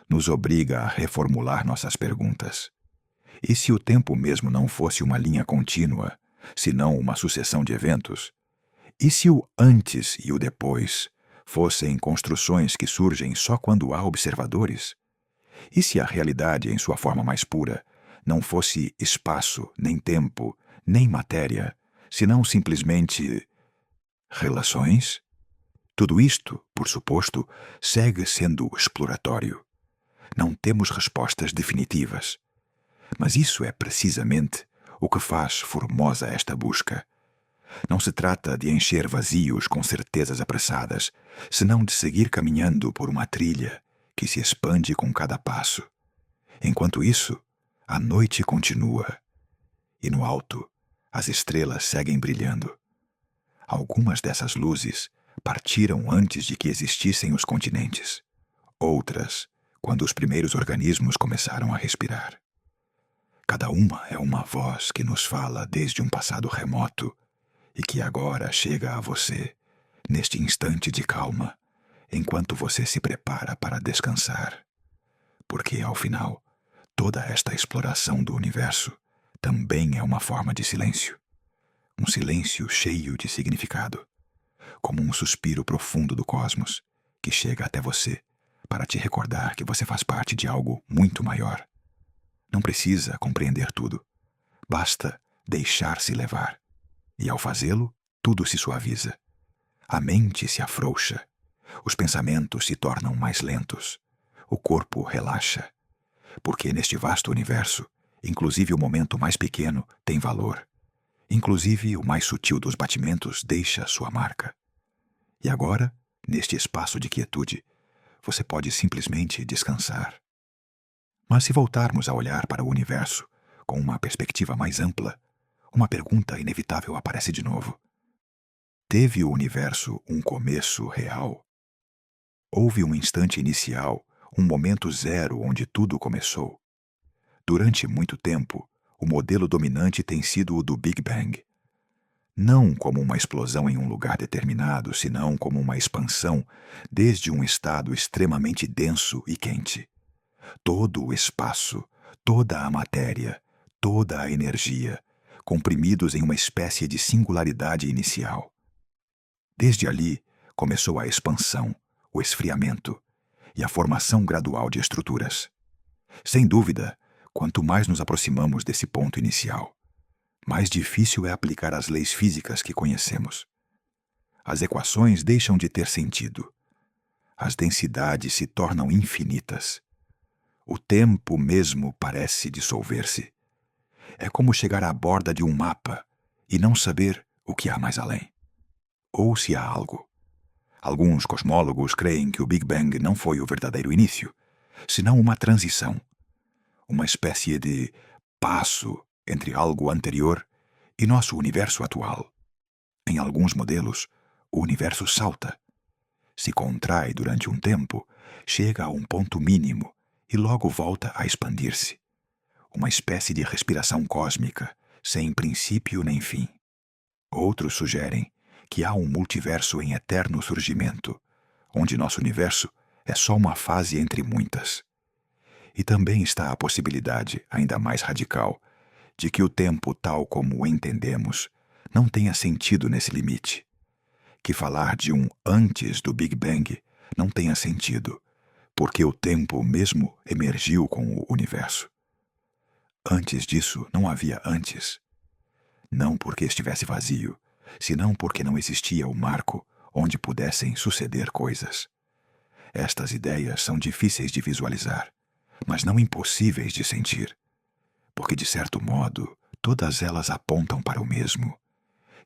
S1: Nos obriga a reformular nossas perguntas. E se o tempo mesmo não fosse uma linha contínua, senão uma sucessão de eventos? E se o antes e o depois fossem construções que surgem só quando há observadores? E se a realidade, em sua forma mais pura, não fosse espaço, nem tempo, nem matéria, senão simplesmente relações? Tudo isto, por suposto, segue sendo exploratório. Não temos respostas definitivas. Mas isso é precisamente o que faz formosa esta busca. Não se trata de encher vazios com certezas apressadas, senão de seguir caminhando por uma trilha que se expande com cada passo. Enquanto isso, a noite continua, e no alto as estrelas seguem brilhando. Algumas dessas luzes partiram antes de que existissem os continentes. Outras, quando os primeiros organismos começaram a respirar. Cada uma é uma voz que nos fala desde um passado remoto e que agora chega a você, neste instante de calma, enquanto você se prepara para descansar. Porque, ao final, toda esta exploração do universo também é uma forma de silêncio. Um silêncio cheio de significado, como um suspiro profundo do cosmos que chega até você para te recordar que você faz parte de algo muito maior. Não precisa compreender tudo. Basta deixar-se levar. E ao fazê-lo, tudo se suaviza. A mente se afrouxa. Os pensamentos se tornam mais lentos. O corpo relaxa. Porque neste vasto universo, inclusive o momento mais pequeno tem valor. Inclusive o mais sutil dos batimentos deixa sua marca. E agora, neste espaço de quietude, você pode simplesmente descansar. Mas se voltarmos a olhar para o universo com uma perspectiva mais ampla, uma pergunta inevitável aparece de novo. Teve o universo um começo real? Houve um instante inicial, um momento zero onde tudo começou? Durante muito tempo, o modelo dominante tem sido o do Big Bang. Não como uma explosão em um lugar determinado, senão como uma expansão desde um estado extremamente denso e quente. Todo o espaço, toda a matéria, toda a energia, comprimidos em uma espécie de singularidade inicial. Desde ali, começou a expansão, o esfriamento e a formação gradual de estruturas. Sem dúvida, quanto mais nos aproximamos desse ponto inicial, mais difícil é aplicar as leis físicas que conhecemos. As equações deixam de ter sentido. As densidades se tornam infinitas. O tempo mesmo parece dissolver-se. É como chegar à borda de um mapa e não saber o que há mais além. Ou se há algo. Alguns cosmólogos creem que o Big Bang não foi o verdadeiro início, senão uma transição, uma espécie de passo entre algo anterior e nosso universo atual. Em alguns modelos, o universo salta, se contrai durante um tempo, chega a um ponto mínimo e logo volta a expandir-se. Uma espécie de respiração cósmica, sem princípio nem fim. Outros sugerem que há um multiverso em eterno surgimento, onde nosso universo é só uma fase entre muitas. E também está a possibilidade, ainda mais radical, de que o tempo tal como o entendemos não tenha sentido nesse limite. Que falar de um antes do Big Bang não tenha sentido, porque o tempo mesmo emergiu com o universo. Antes disso não havia antes. Não porque estivesse vazio, senão porque não existia o marco onde pudessem suceder coisas. Estas ideias são difíceis de visualizar, mas não impossíveis de sentir, porque, de certo modo, todas elas apontam para o mesmo,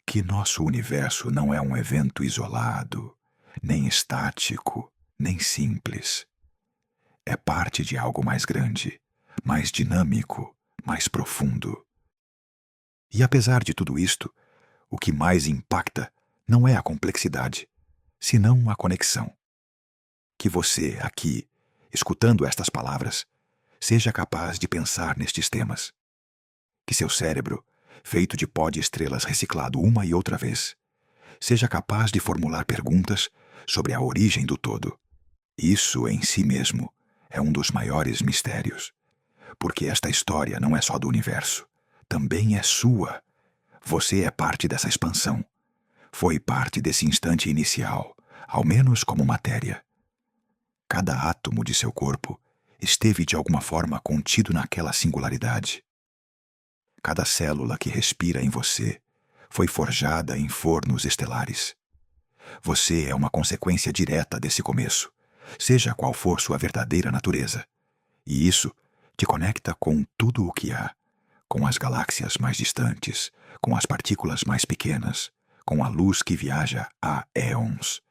S1: que nosso universo não é um evento isolado, nem estático, nem simples. É parte de algo mais grande, mais dinâmico, mais profundo. E apesar de tudo isto, o que mais impacta não é a complexidade, senão a conexão. Que você, aqui, escutando estas palavras, seja capaz de pensar nestes temas. Que seu cérebro, feito de pó de estrelas reciclado uma e outra vez, seja capaz de formular perguntas sobre a origem do todo. Isso, em si mesmo, é um dos maiores mistérios, porque esta história não é só do universo, também é sua. Você é parte dessa expansão. Foi parte desse instante inicial, ao menos como matéria. Cada átomo de seu corpo esteve de alguma forma contido naquela singularidade. Cada célula que respira em você foi forjada em fornos estelares. Você é uma consequência direta desse começo, seja qual for sua verdadeira natureza. E isso te conecta com tudo o que há, com as galáxias mais distantes, com as partículas mais pequenas, com a luz que viaja há éons.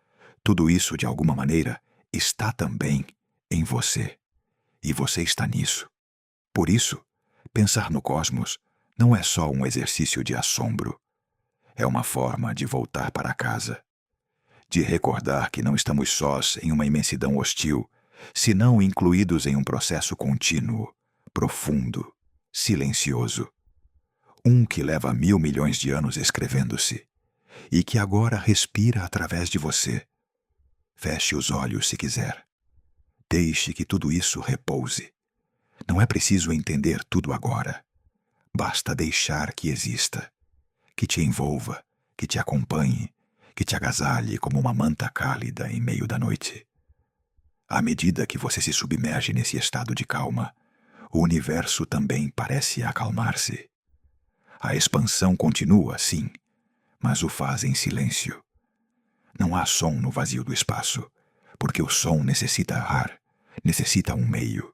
S1: Tudo isso, de alguma maneira, está também em você. E você está nisso. Por isso, pensar no cosmos não é só um exercício de assombro. É uma forma de voltar para casa, de recordar que não estamos sós em uma imensidão hostil, senão incluídos em um processo contínuo, profundo, silencioso. Um que leva 1.000 milhões de anos escrevendo-se, e que agora respira através de você. Feche os olhos se quiser. Deixe que tudo isso repouse. Não é preciso entender tudo agora. Basta deixar que exista, que te envolva, que te acompanhe, que te agasalhe como uma manta cálida em meio da noite. À medida que você se submerge nesse estado de calma, o universo também parece acalmar-se. A expansão continua, sim, mas o faz em silêncio. Não há som no vazio do espaço, porque o som necessita ar, necessita um meio.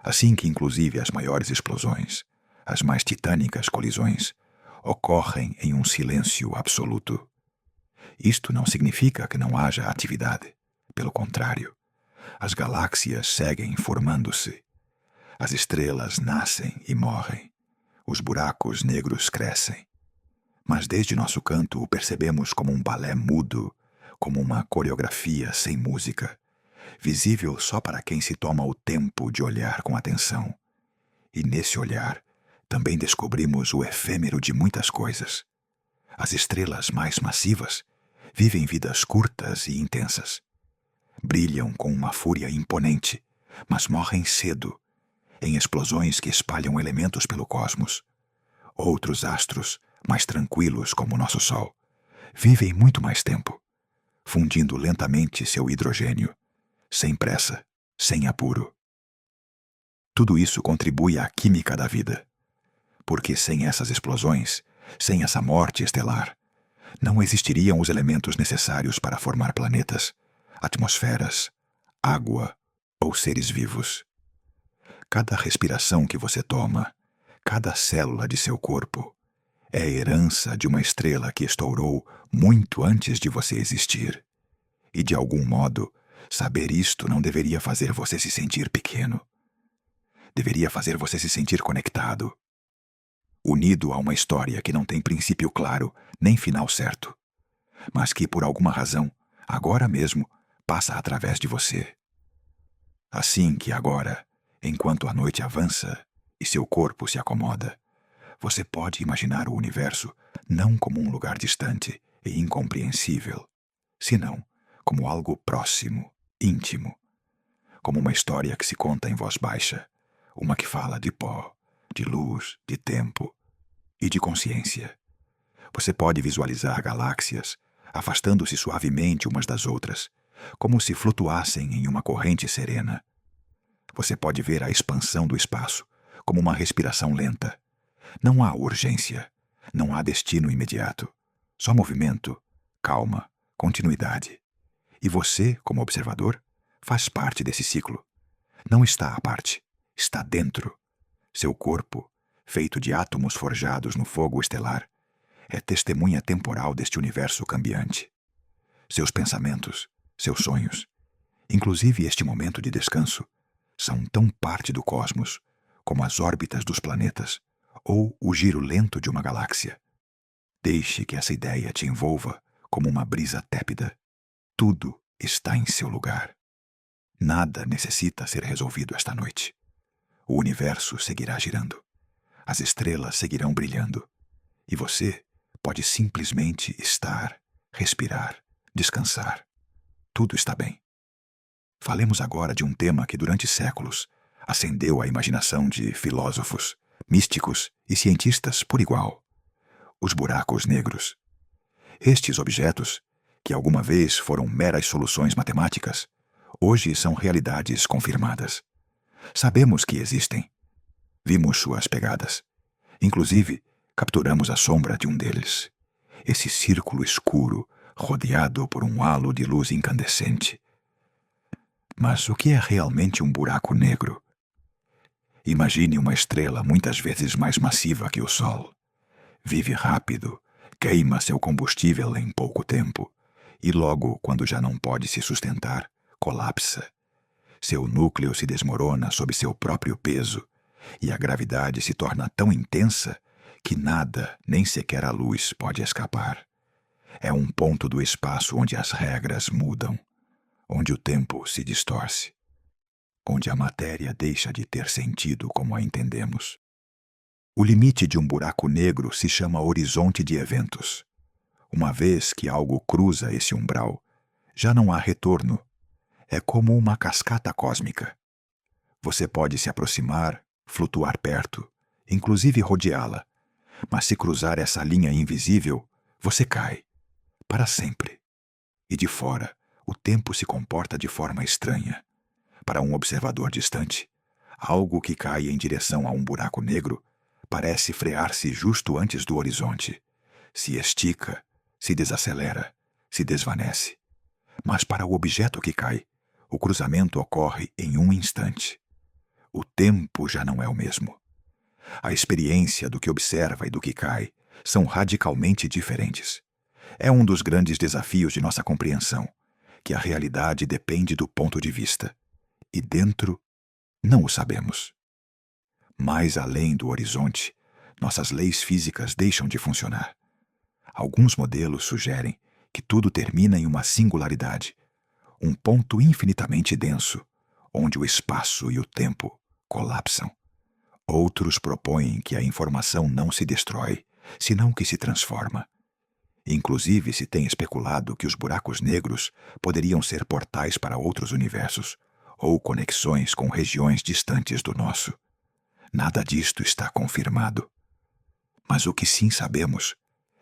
S1: Assim que inclusive as maiores explosões, as mais titânicas colisões, ocorrem em um silêncio absoluto. Isto não significa que não haja atividade. Pelo contrário, as galáxias seguem formando-se. As estrelas nascem e morrem. Os buracos negros crescem. Mas desde nosso canto o percebemos como um balé mudo, como uma coreografia sem música, visível só para quem se toma o tempo de olhar com atenção. E nesse olhar, também descobrimos o efêmero de muitas coisas. As estrelas mais massivas vivem vidas curtas e intensas. Brilham com uma fúria imponente, mas morrem cedo, em explosões que espalham elementos pelo cosmos. Outros astros, mais tranquilos como o nosso Sol, vivem muito mais tempo. fundindo lentamente seu hidrogênio, sem pressa, sem apuro. Tudo isso contribui à química da vida, porque sem essas explosões, sem essa morte estelar, não existiriam os elementos necessários para formar planetas, atmosferas, água ou seres vivos. Cada respiração que você toma, cada célula de seu corpo, é a herança de uma estrela que estourou muito antes de você existir. E de algum modo, saber isto não deveria fazer você se sentir pequeno. Deveria fazer você se sentir conectado, unido a uma história que não tem princípio claro nem final certo, mas que, por alguma razão, agora mesmo, passa através de você. Assim que agora, enquanto a noite avança e seu corpo se acomoda, você pode imaginar o universo não como um lugar distante e incompreensível, senão como algo próximo, íntimo, como uma história que se conta em voz baixa, uma que fala de pó, de luz, de tempo e de consciência. Você pode visualizar galáxias afastando-se suavemente umas das outras, como se flutuassem em uma corrente serena. Você pode ver a expansão do espaço como uma respiração lenta. Não há urgência, não há destino imediato, só movimento, calma, continuidade. E você, como observador, faz parte desse ciclo. Não está à parte, está dentro. Seu corpo, feito de átomos forjados no fogo estelar, é testemunha temporal deste universo cambiante. Seus pensamentos, seus sonhos, inclusive este momento de descanso, são tão parte do cosmos como as órbitas dos planetas ou o giro lento de uma galáxia. Deixe que essa ideia te envolva como uma brisa tépida. Tudo está em seu lugar. Nada necessita ser resolvido esta noite. O universo seguirá girando. As estrelas seguirão brilhando. E você pode simplesmente estar, respirar, descansar. Tudo está bem. Falemos agora de um tema que durante séculos acendeu a imaginação de filósofos, místicos e cientistas por igual: os buracos negros. Estes objetos, que alguma vez foram meras soluções matemáticas, hoje são realidades confirmadas. Sabemos que existem. Vimos suas pegadas. Inclusive, capturamos a sombra de um deles. Esse círculo escuro, rodeado por um halo de luz incandescente. Mas o que é realmente um buraco negro? Imagine uma estrela muitas vezes mais massiva que o Sol. Vive rápido, queima seu combustível em pouco tempo e logo, quando já não pode se sustentar, colapsa. Seu núcleo se desmorona sob seu próprio peso e a gravidade se torna tão intensa que nada, nem sequer a luz, pode escapar. É um ponto do espaço onde as regras mudam, onde o tempo se distorce, onde a matéria deixa de ter sentido como a entendemos. O limite de um buraco negro se chama horizonte de eventos. Uma vez que algo cruza esse umbral, já não há retorno. É como uma cascata cósmica. Você pode se aproximar, flutuar perto, inclusive rodeá-la, mas se cruzar essa linha invisível, você cai, para sempre. E de fora, o tempo se comporta de forma estranha. Para um observador distante, algo que cai em direção a um buraco negro parece frear-se justo antes do horizonte. Se estica, se desacelera, se desvanece. Mas para o objeto que cai, o cruzamento ocorre em um instante. O tempo já não é o mesmo. A experiência do que observa e do que cai são radicalmente diferentes. É um dos grandes desafios de nossa compreensão, que a realidade depende do ponto de vista. E dentro, não o sabemos. Mais além do horizonte, nossas leis físicas deixam de funcionar. Alguns modelos sugerem que tudo termina em uma singularidade, um ponto infinitamente denso, onde o espaço e o tempo colapsam. Outros propõem que a informação não se destrói, senão que se transforma. Inclusive se tem especulado que os buracos negros poderiam ser portais para outros universos, ou conexões com regiões distantes do nosso. Nada disto está confirmado. Mas o que sim sabemos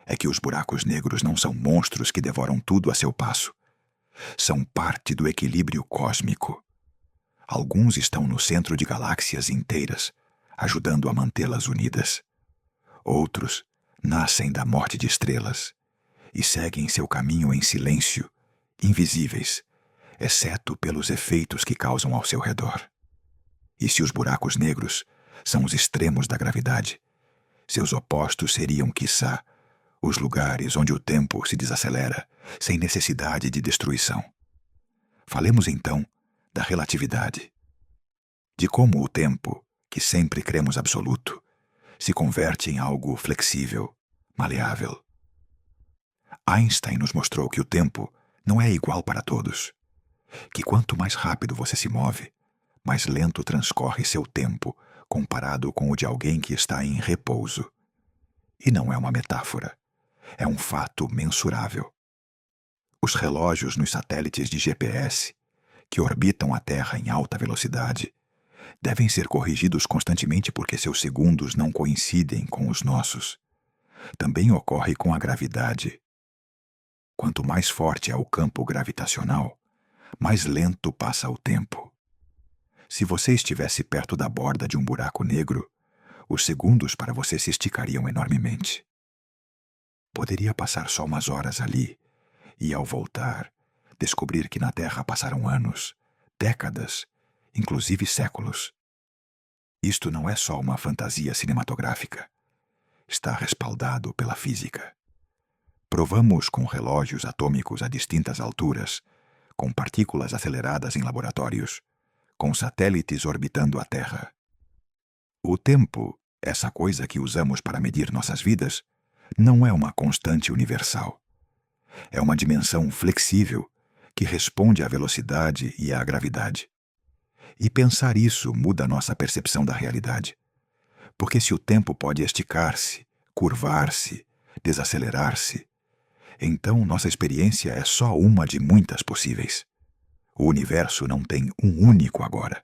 S1: é que os buracos negros não são monstros que devoram tudo a seu passo. São parte do equilíbrio cósmico. Alguns estão no centro de galáxias inteiras, ajudando a mantê-las unidas. Outros nascem da morte de estrelas e seguem seu caminho em silêncio, invisíveis, exceto pelos efeitos que causam ao seu redor. E se os buracos negros são os extremos da gravidade, seus opostos seriam, quiçá, os lugares onde o tempo se desacelera sem necessidade de destruição. Falemos então da relatividade, de como o tempo, que sempre cremos absoluto, se converte em algo flexível, maleável. Einstein nos mostrou que o tempo não é igual para todos, que quanto mais rápido você se move, mais lento transcorre seu tempo comparado com o de alguém que está em repouso. E não é uma metáfora, é um fato mensurável. Os relógios nos satélites de GPS, que orbitam a Terra em alta velocidade, devem ser corrigidos constantemente porque seus segundos não coincidem com os nossos. Também ocorre com a gravidade. Quanto mais forte é o campo gravitacional, mais lento passa o tempo. Se você estivesse perto da borda de um buraco negro, os segundos para você se esticariam enormemente. Poderia passar só umas horas ali, e ao voltar, descobrir que na Terra passaram anos, décadas, inclusive séculos. Isto não é só uma fantasia cinematográfica. Está respaldado pela física. Provamos com relógios atômicos a distintas alturas, com partículas aceleradas em laboratórios, com satélites orbitando a Terra. O tempo, essa coisa que usamos para medir nossas vidas, não é uma constante universal. É uma dimensão flexível que responde à velocidade e à gravidade. E pensar isso muda nossa percepção da realidade. Porque se o tempo pode esticar-se, curvar-se, desacelerar-se, então nossa experiência é só uma de muitas possíveis. O universo não tem um único agora.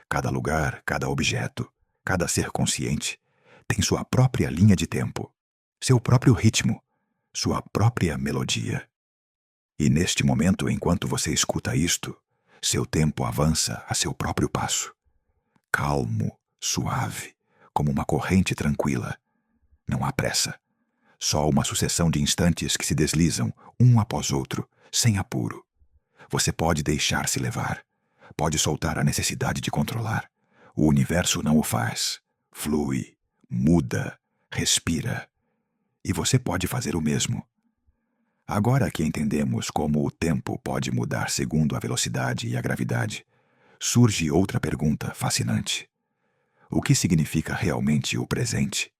S1: Cada lugar, cada objeto, cada ser consciente tem sua própria linha de tempo, seu próprio ritmo, sua própria melodia. E neste momento, enquanto você escuta isto, seu tempo avança a seu próprio passo. Calmo, suave, como uma corrente tranquila. Não há pressa. Só uma sucessão de instantes que se deslizam, um após outro, sem apuro. Você pode deixar-se levar. Pode soltar a necessidade de controlar. O universo não o faz. Flui, muda, respira. E você pode fazer o mesmo. Agora que entendemos como o tempo pode mudar segundo a velocidade e a gravidade, surge outra pergunta fascinante. O que significa realmente o presente?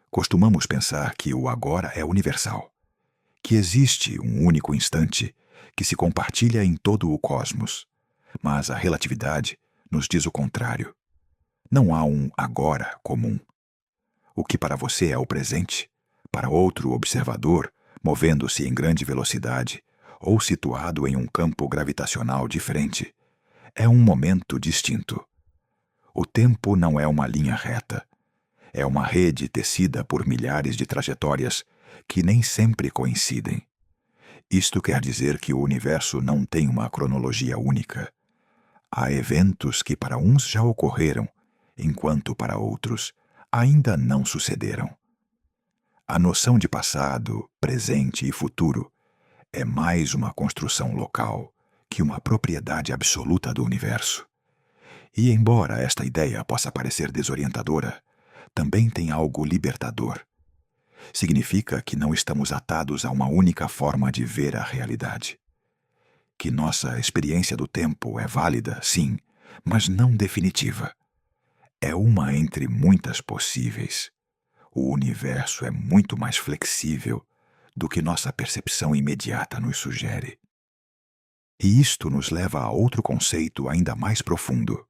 S1: Costumamos pensar que o agora é universal, que existe um único instante que se compartilha em todo o cosmos, mas a relatividade nos diz o contrário. Não há um agora comum. O que para você é o presente, para outro observador, movendo-se em grande velocidade ou situado em um campo gravitacional diferente, é um momento distinto. O tempo não é uma linha reta. É uma rede tecida por milhares de trajetórias que nem sempre coincidem. Isto quer dizer que o universo não tem uma cronologia única. Há eventos que para uns já ocorreram, enquanto para outros ainda não sucederam. A noção de passado, presente e futuro é mais uma construção local que uma propriedade absoluta do universo. E embora esta ideia possa parecer desorientadora, também tem algo libertador. Significa que não estamos atados a uma única forma de ver a realidade. Que nossa experiência do tempo é válida, sim, mas não definitiva. É uma entre muitas possíveis. O universo é muito mais flexível do que nossa percepção imediata nos sugere. E isto nos leva a outro conceito ainda mais profundo.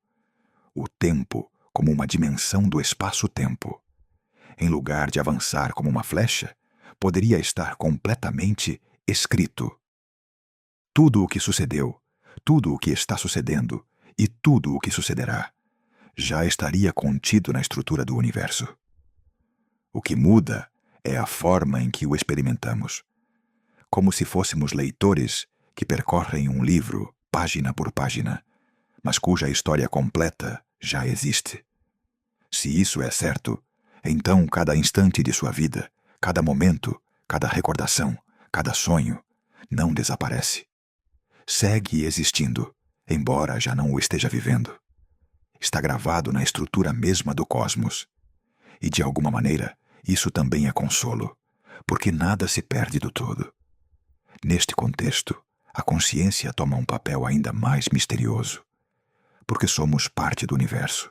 S1: O tempo como uma dimensão do espaço-tempo. Em lugar de avançar como uma flecha, poderia estar completamente escrito. Tudo o que sucedeu, tudo o que está sucedendo e tudo o que sucederá já estaria contido na estrutura do universo. O que muda é a forma em que o experimentamos. Como se fôssemos leitores que percorrem um livro, página por página, mas cuja história completa já existe. Se isso é certo, então cada instante de sua vida, cada momento, cada recordação, cada sonho, não desaparece. Segue existindo, embora já não o esteja vivendo. Está gravado na estrutura mesma do cosmos. E de alguma maneira, isso também é consolo, porque nada se perde do todo. Neste contexto, a consciência toma um papel ainda mais misterioso, porque somos parte do universo,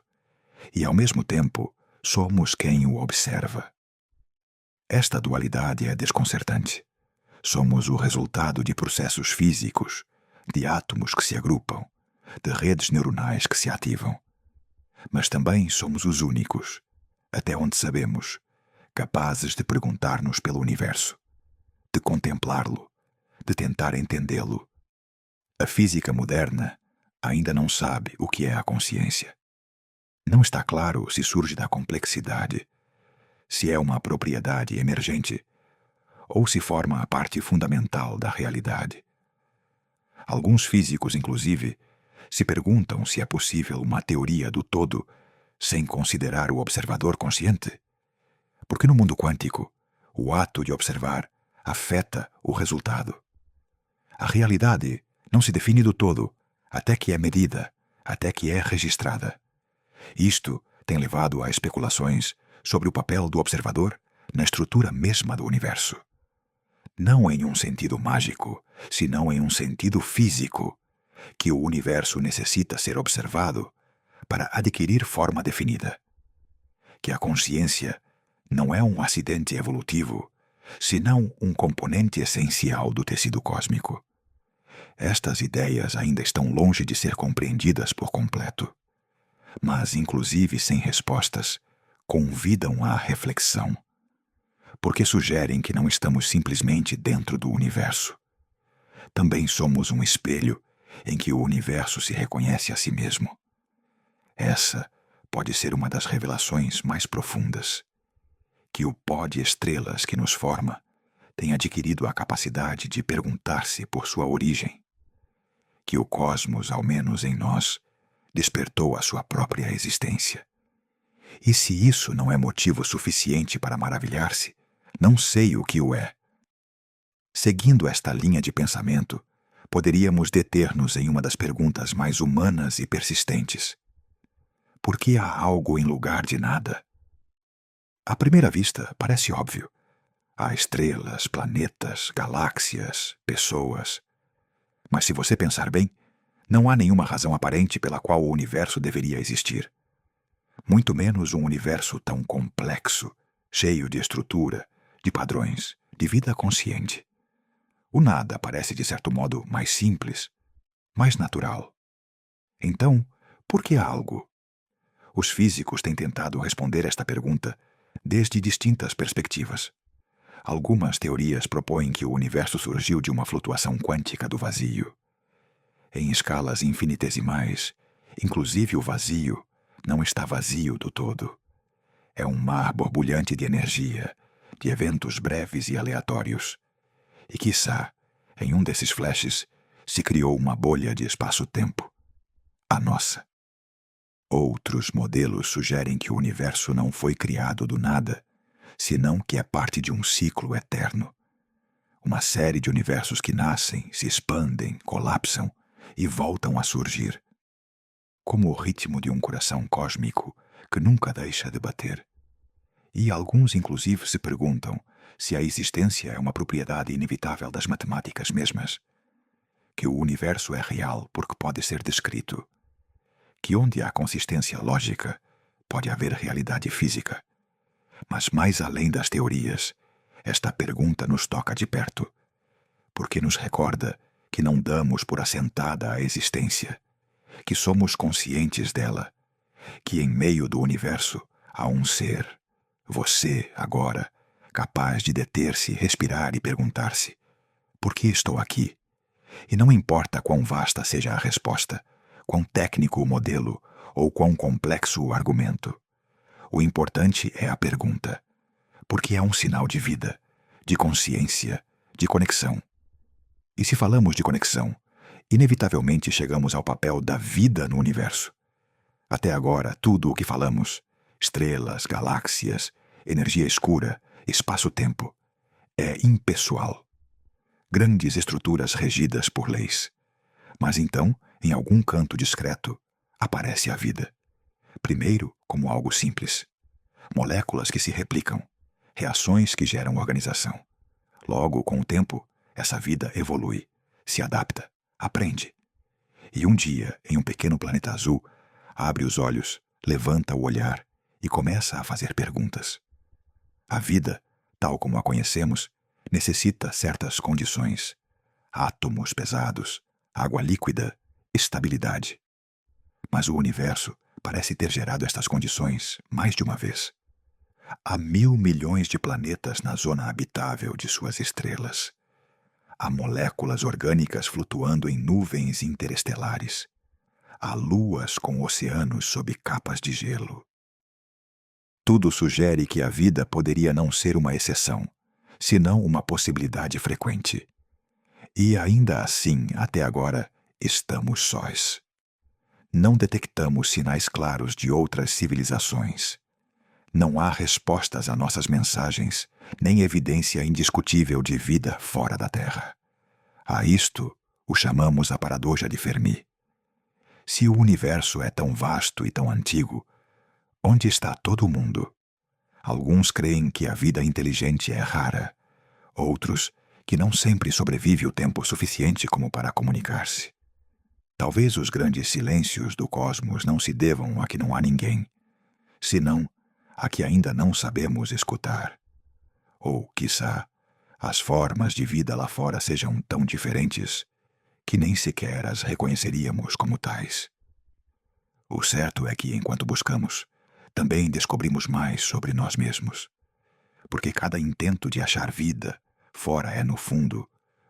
S1: e ao mesmo tempo, somos quem o observa. Esta dualidade é desconcertante. Somos o resultado de processos físicos, de átomos que se agrupam, de redes neuronais que se ativam. Mas também somos os únicos, até onde sabemos, capazes de perguntar-nos pelo universo, de contemplá-lo, de tentar entendê-lo. A física moderna ainda não sabe o que é a consciência. Não está claro se surge da complexidade, se é uma propriedade emergente, ou se forma a parte fundamental da realidade. Alguns físicos, inclusive, se perguntam se é possível uma teoria do todo sem considerar o observador consciente. Porque no mundo quântico, o ato de observar afeta o resultado. A realidade não se define do todo até que é medida, até que é registrada. Isto tem levado a especulações sobre o papel do observador na estrutura mesma do universo. Não em um sentido mágico, senão em um sentido físico, que o universo necessita ser observado para adquirir forma definida. Que a consciência não é um acidente evolutivo, senão um componente essencial do tecido cósmico. Estas ideias ainda estão longe de ser compreendidas por completo, mas, inclusive sem respostas, convidam à reflexão, porque sugerem que não estamos simplesmente dentro do universo. Também somos um espelho em que o universo se reconhece a si mesmo. Essa pode ser uma das revelações mais profundas, que o pó de estrelas que nos forma tem adquirido a capacidade de perguntar-se por sua origem, que o cosmos, ao menos em nós, despertou a sua própria existência. E se isso não é motivo suficiente para maravilhar-se, não sei o que o é. Seguindo esta linha de pensamento, poderíamos deter-nos em uma das perguntas mais humanas e persistentes. Por que há algo em lugar de nada? À primeira vista, parece óbvio. Há estrelas, planetas, galáxias, pessoas. Mas se você pensar bem, não há nenhuma razão aparente pela qual o universo deveria existir. Muito menos um universo tão complexo, cheio de estrutura, de padrões, de vida consciente. O nada parece, de certo modo, mais simples, mais natural. Então, por que algo? Os físicos têm tentado responder esta pergunta desde distintas perspectivas. Algumas teorias propõem que o universo surgiu de uma flutuação quântica do vazio. Em escalas infinitesimais, inclusive o vazio não está vazio do todo. É um mar borbulhante de energia, de eventos breves e aleatórios. E, quiçá, em um desses flashes, se criou uma bolha de espaço-tempo. A nossa. Outros modelos sugerem que o universo não foi criado do nada, senão que é parte de um ciclo eterno. Uma série de universos que nascem, se expandem, colapsam e voltam a surgir. Como o ritmo de um coração cósmico que nunca deixa de bater. E alguns, inclusive, se perguntam se a existência é uma propriedade inevitável das matemáticas mesmas. Que o universo é real porque pode ser descrito. Que onde há consistência lógica, pode haver realidade física. Mas mais além das teorias, esta pergunta nos toca de perto, porque nos recorda que não damos por assentada a existência, que somos conscientes dela, que em meio do universo há um ser, você, agora, capaz de deter-se, respirar e perguntar-se: por que estou aqui? E não importa quão vasta seja a resposta, quão técnico o modelo ou quão complexo o argumento. O importante é a pergunta, porque é um sinal de vida, de consciência, de conexão. E se falamos de conexão, inevitavelmente chegamos ao papel da vida no universo. Até agora, tudo o que falamos, estrelas, galáxias, energia escura, espaço-tempo, é impessoal. Grandes estruturas regidas por leis. Mas então, em algum canto discreto, aparece a vida. Primeiro, como algo simples. Moléculas que se replicam, reações que geram organização. Logo, com o tempo, essa vida evolui, se adapta, aprende. E um dia, em um pequeno planeta azul, abre os olhos, levanta o olhar e começa a fazer perguntas. A vida, tal como a conhecemos, necessita certas condições. Átomos pesados, água líquida, estabilidade. Mas o universo parece ter gerado estas condições mais de uma vez. Há 1.000 milhões de planetas na zona habitável de suas estrelas. Há moléculas orgânicas flutuando em nuvens interestelares. Há luas com oceanos sob capas de gelo. Tudo sugere que a vida poderia não ser uma exceção, senão uma possibilidade frequente. E ainda assim, até agora, estamos sós. Não detectamos sinais claros de outras civilizações. Não há respostas a nossas mensagens, nem evidência indiscutível de vida fora da Terra. A isto o chamamos a paradoxa de Fermi. Se o universo é tão vasto e tão antigo, onde está todo mundo? Alguns creem que a vida inteligente é rara, outros que não sempre sobrevive o tempo suficiente como para comunicar-se. Talvez os grandes silêncios do cosmos não se devam a que não há ninguém, senão a que ainda não sabemos escutar. Ou, quiçá, as formas de vida lá fora sejam tão diferentes que nem sequer as reconheceríamos como tais. O certo é que, enquanto buscamos, também descobrimos mais sobre nós mesmos. Porque cada intento de achar vida fora é, no fundo,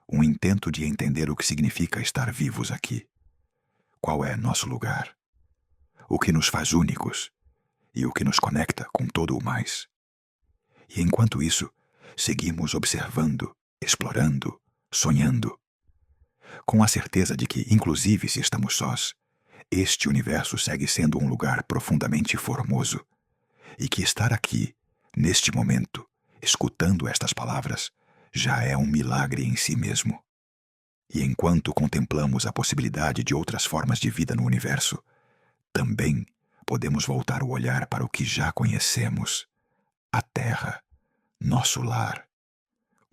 S1: um intento de entender o que significa estar vivos aqui. Qual é nosso lugar? O que nos faz únicos e o que nos conecta com todo o mais. E enquanto isso, seguimos observando, explorando, sonhando, com a certeza de que, inclusive se estamos sós, este universo segue sendo um lugar profundamente formoso, e que estar aqui, neste momento, escutando estas palavras, já é um milagre em si mesmo. E enquanto contemplamos a possibilidade de outras formas de vida no universo, também podemos voltar o olhar para o que já conhecemos, a Terra, nosso lar.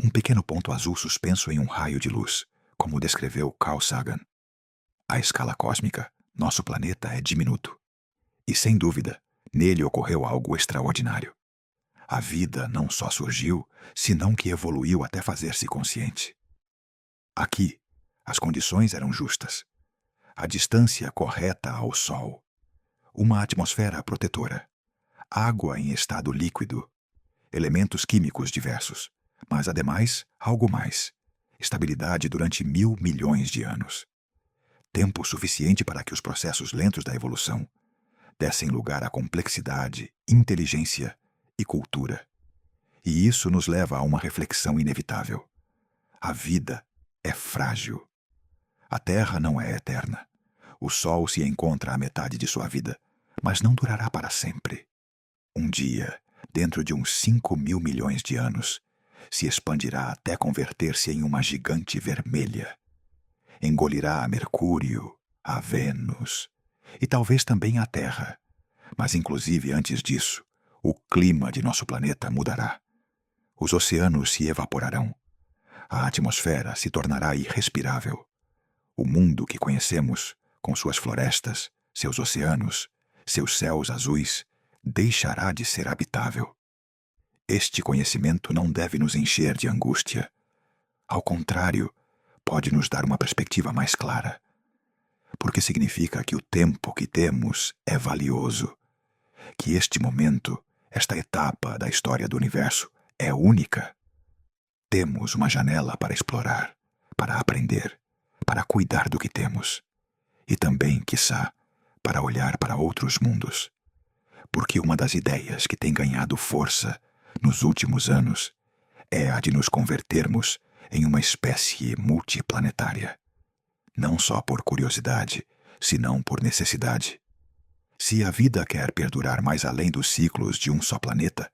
S1: Um pequeno ponto azul suspenso em um raio de luz, como descreveu Carl Sagan. À escala cósmica, nosso planeta é diminuto. E, sem dúvida, nele ocorreu algo extraordinário. A vida não só surgiu, senão que evoluiu até fazer-se consciente. Aqui, as condições eram justas. A distância correta ao Sol. Uma atmosfera protetora. Água em estado líquido. Elementos químicos diversos. Mas, ademais, algo mais. Estabilidade durante 1.000 milhões de anos. Tempo suficiente para que os processos lentos da evolução dessem lugar à complexidade, inteligência e cultura. E isso nos leva a uma reflexão inevitável. A vida é frágil. A Terra não é eterna. O Sol se encontra à metade de sua vida, mas não durará para sempre. Um dia, dentro de uns 5.000 milhões de anos, se expandirá até converter-se em uma gigante vermelha. Engolirá a Mercúrio, a Vênus e talvez também a Terra. Mas, inclusive, antes disso, o clima de nosso planeta mudará. Os oceanos se evaporarão. A atmosfera se tornará irrespirável. O mundo que conhecemos, com suas florestas, seus oceanos, seus céus azuis, deixará de ser habitável. Este conhecimento não deve nos encher de angústia. Ao contrário, pode nos dar uma perspectiva mais clara. Porque significa que o tempo que temos é valioso. Que este momento, esta etapa da história do universo, é única. Temos uma janela para explorar, para aprender, para cuidar do que temos. E também, quiçá, para olhar para outros mundos. Porque uma das ideias que tem ganhado força nos últimos anos é a de nos convertermos em uma espécie multiplanetária. Não só por curiosidade, senão por necessidade. Se a vida quer perdurar mais além dos ciclos de um só planeta,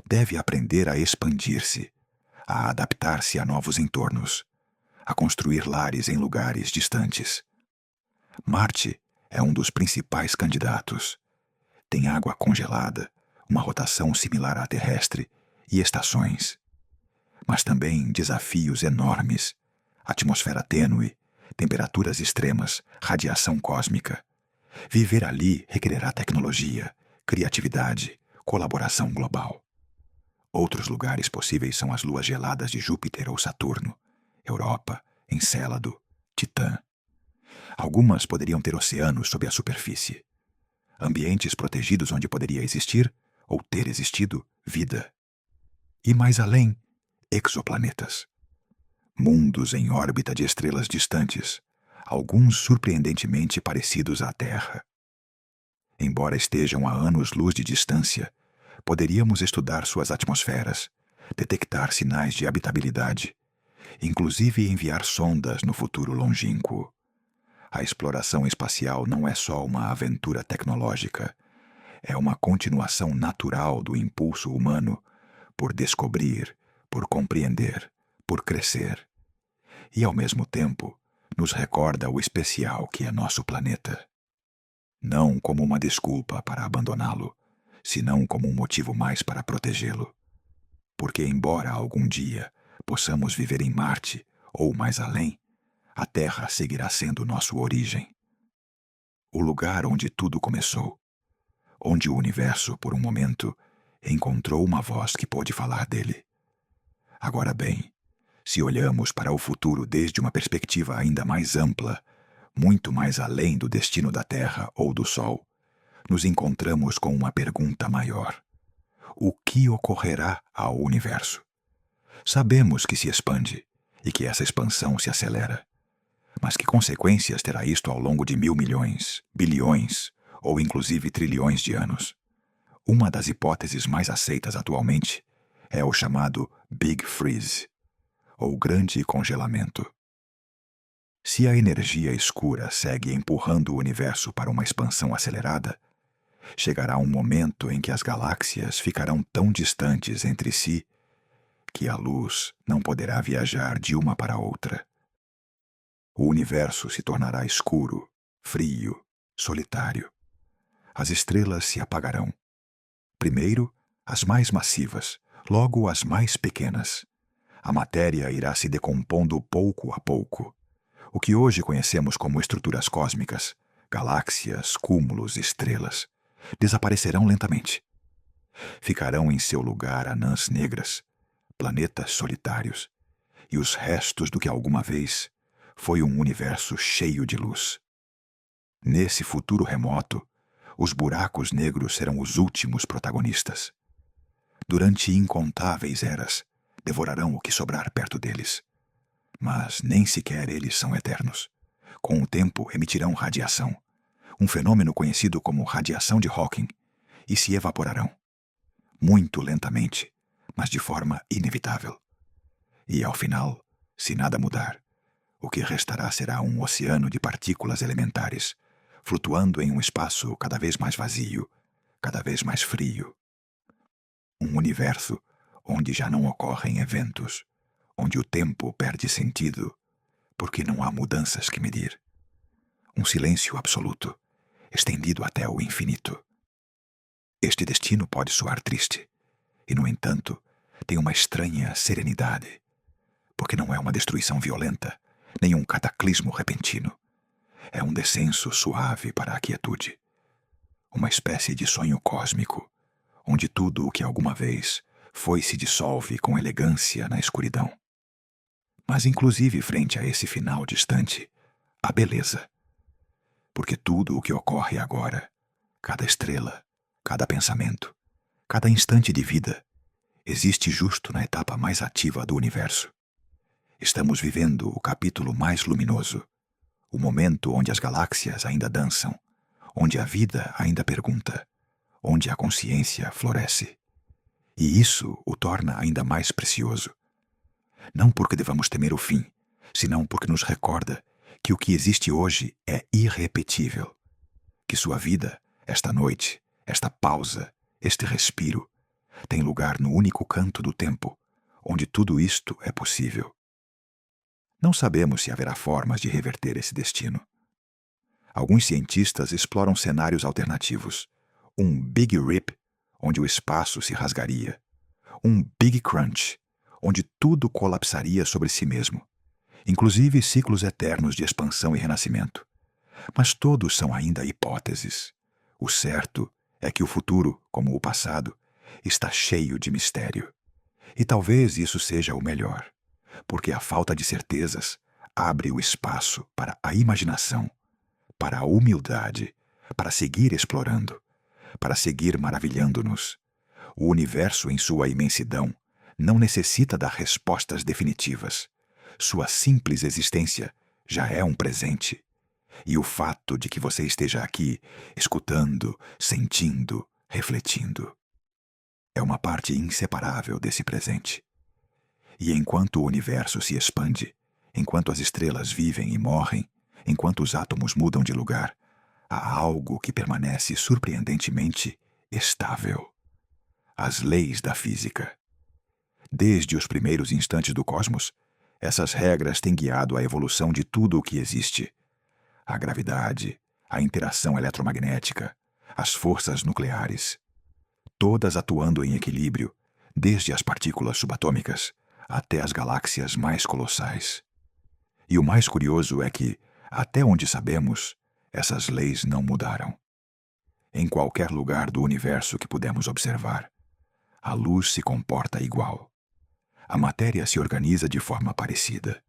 S1: deve aprender a expandir-se, a adaptar-se a novos entornos, a construir lares em lugares distantes. Marte é um dos principais candidatos. Tem água congelada, uma rotação similar à terrestre e estações. Mas também desafios enormes: atmosfera tênue, temperaturas extremas, radiação cósmica. Viver ali requererá tecnologia, criatividade, colaboração global. Outros lugares possíveis são as luas geladas de Júpiter ou Saturno, Europa, Encélado, Titã. Algumas poderiam ter oceanos sob a superfície. Ambientes protegidos onde poderia existir, ou ter existido, vida. E mais além, exoplanetas. Mundos em órbita de estrelas distantes, alguns surpreendentemente parecidos à Terra. Embora estejam a anos-luz de distância, poderíamos estudar suas atmosferas, detectar sinais de habitabilidade, inclusive enviar sondas no futuro longínquo. A exploração espacial não é só uma aventura tecnológica, é uma continuação natural do impulso humano por descobrir, por compreender, por crescer. E, ao mesmo tempo, nos recorda o especial que é nosso planeta. Não como uma desculpa para abandoná-lo, senão como um motivo mais para protegê-lo. Porque, embora algum dia possamos viver em Marte ou mais além, a Terra seguirá sendo nossa origem. O lugar onde tudo começou, onde o universo, por um momento, encontrou uma voz que pôde falar dele. Agora bem, se olhamos para o futuro desde uma perspectiva ainda mais ampla, muito mais além do destino da Terra ou do Sol, nos encontramos com uma pergunta maior: o que ocorrerá ao universo? Sabemos que se expande e que essa expansão se acelera. Mas que consequências terá isto ao longo de 1.000 milhões, bilhões ou inclusive trilhões de anos? Uma das hipóteses mais aceitas atualmente é o chamado Big Freeze, ou Grande Congelamento. Se a energia escura segue empurrando o universo para uma expansão acelerada, chegará um momento em que as galáxias ficarão tão distantes entre si que a luz não poderá viajar de uma para outra. O universo se tornará escuro, frio, solitário. As estrelas se apagarão. Primeiro, as mais massivas, logo as mais pequenas. A matéria irá se decompondo pouco a pouco. O que hoje conhecemos como estruturas cósmicas, galáxias, cúmulos, estrelas, desaparecerão lentamente. Ficarão em seu lugar anãs negras, planetas solitários, e os restos do que alguma vez foi um universo cheio de luz. Nesse futuro remoto, os buracos negros serão os últimos protagonistas. Durante incontáveis eras, devorarão o que sobrar perto deles. Mas nem sequer eles são eternos. Com o tempo, emitirão radiação, um fenômeno conhecido como radiação de Hawking, e se evaporarão. Muito lentamente, mas de forma inevitável. E, ao final, se nada mudar, o que restará será um oceano de partículas elementares, flutuando em um espaço cada vez mais vazio, cada vez mais frio. Um universo onde já não ocorrem eventos, onde o tempo perde sentido, porque não há mudanças que medir. Um silêncio absoluto, estendido até o infinito. Este destino pode soar triste, e, no entanto, tem uma estranha serenidade, porque não é uma destruição violenta, nem um cataclismo repentino. É um descenso suave para a quietude. Uma espécie de sonho cósmico, onde tudo o que alguma vez foi se dissolve com elegância na escuridão. Mas inclusive frente a esse final distante, há beleza. Porque tudo o que ocorre agora, cada estrela, cada pensamento, cada instante de vida, existe justo na etapa mais ativa do universo. Estamos vivendo o capítulo mais luminoso, o momento onde as galáxias ainda dançam, onde a vida ainda pergunta, onde a consciência floresce. E isso o torna ainda mais precioso. Não porque devamos temer o fim, senão porque nos recorda que o que existe hoje é irrepetível, que sua vida, esta noite, esta pausa, este respiro, tem lugar no único canto do tempo, onde tudo isto é possível. Não sabemos se haverá formas de reverter esse destino. Alguns cientistas exploram cenários alternativos. Um Big Rip, onde o espaço se rasgaria. Um Big Crunch, onde tudo colapsaria sobre si mesmo. Inclusive ciclos eternos de expansão e renascimento. Mas todos são ainda hipóteses. O certo é que o futuro, como o passado, está cheio de mistério. E talvez isso seja o melhor, porque a falta de certezas abre o espaço para a imaginação, para a humildade, para seguir explorando, para seguir maravilhando-nos. O universo, em sua imensidão, não necessita dar respostas definitivas. Sua simples existência já é um presente. E o fato de que você esteja aqui, escutando, sentindo, refletindo, é uma parte inseparável desse presente. E enquanto o universo se expande, enquanto as estrelas vivem e morrem, enquanto os átomos mudam de lugar, há algo que permanece surpreendentemente estável. As leis da física. Desde os primeiros instantes do cosmos, essas regras têm guiado a evolução de tudo o que existe. A gravidade, a interação eletromagnética, as forças nucleares. Todas atuando em equilíbrio, desde as partículas subatômicas até as galáxias mais colossais. E o mais curioso é que, até onde sabemos, essas leis não mudaram. Em qualquer lugar do universo que pudermos observar, a luz se comporta igual. A matéria se organiza de forma parecida.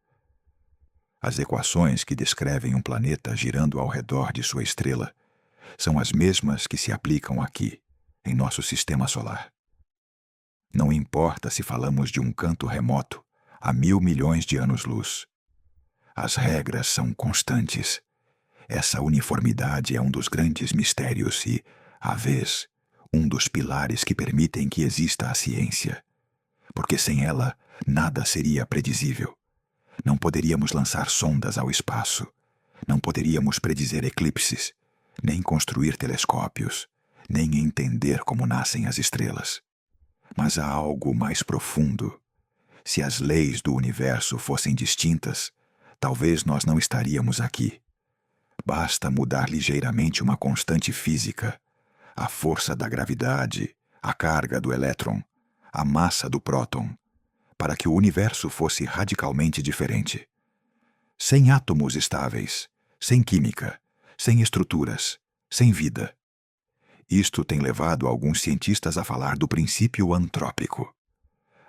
S1: As equações que descrevem um planeta girando ao redor de sua estrela são as mesmas que se aplicam aqui, em nosso sistema solar. Não importa se falamos de um canto remoto a 1.000 milhões de anos-luz. As regras são constantes. Essa uniformidade é um dos grandes mistérios e, à vez, um dos pilares que permitem que exista a ciência. Porque sem ela, nada seria predizível. Não poderíamos lançar sondas ao espaço. Não poderíamos predizer eclipses, nem construir telescópios, nem entender como nascem as estrelas. Mas há algo mais profundo. Se as leis do universo fossem distintas, talvez nós não estaríamos aqui. Basta mudar ligeiramente uma constante física, a força da gravidade, a carga do elétron, a massa do próton, para que o universo fosse radicalmente diferente. Sem átomos estáveis, sem química, sem estruturas, sem vida. Isto tem levado alguns cientistas a falar do princípio antrópico.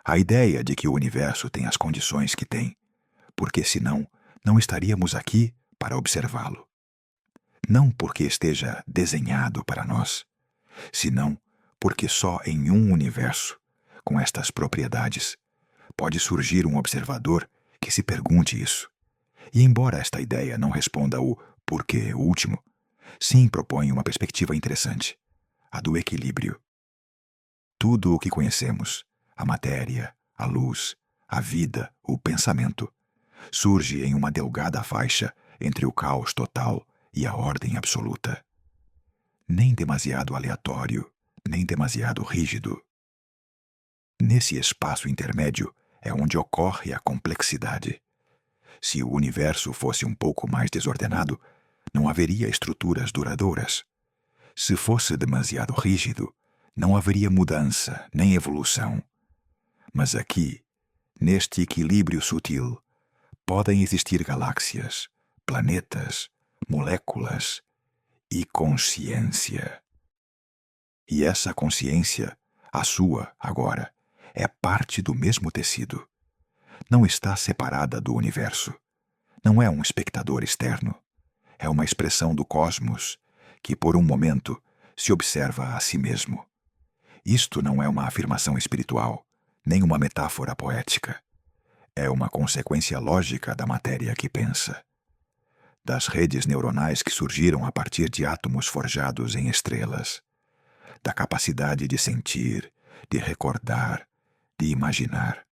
S1: A ideia de que o universo tem as condições que tem, porque senão não estaríamos aqui para observá-lo. Não porque esteja desenhado para nós, senão porque só em um universo, com estas propriedades, pode surgir um observador que se pergunte isso. E embora esta ideia não responda o porquê último, sim propõe uma perspectiva interessante, a do equilíbrio. Tudo o que conhecemos, a matéria, a luz, a vida, o pensamento, surge em uma delgada faixa entre o caos total e a ordem absoluta. Nem demasiado aleatório, nem demasiado rígido. Nesse espaço intermédio é onde ocorre a complexidade. Se o universo fosse um pouco mais desordenado, não haveria estruturas duradouras. Se fosse demasiado rígido, não haveria mudança nem evolução. Mas aqui, neste equilíbrio sutil, podem existir galáxias, planetas, moléculas e consciência. E essa consciência, a sua agora, é parte do mesmo tecido. Não está separada do universo. Não é um espectador externo. É uma expressão do cosmos que, por um momento, se observa a si mesmo. Isto não é uma afirmação espiritual, nem uma metáfora poética. É uma consequência lógica da matéria que pensa. Das redes neuronais que surgiram a partir de átomos forjados em estrelas. Da capacidade de sentir, de recordar, de imaginar.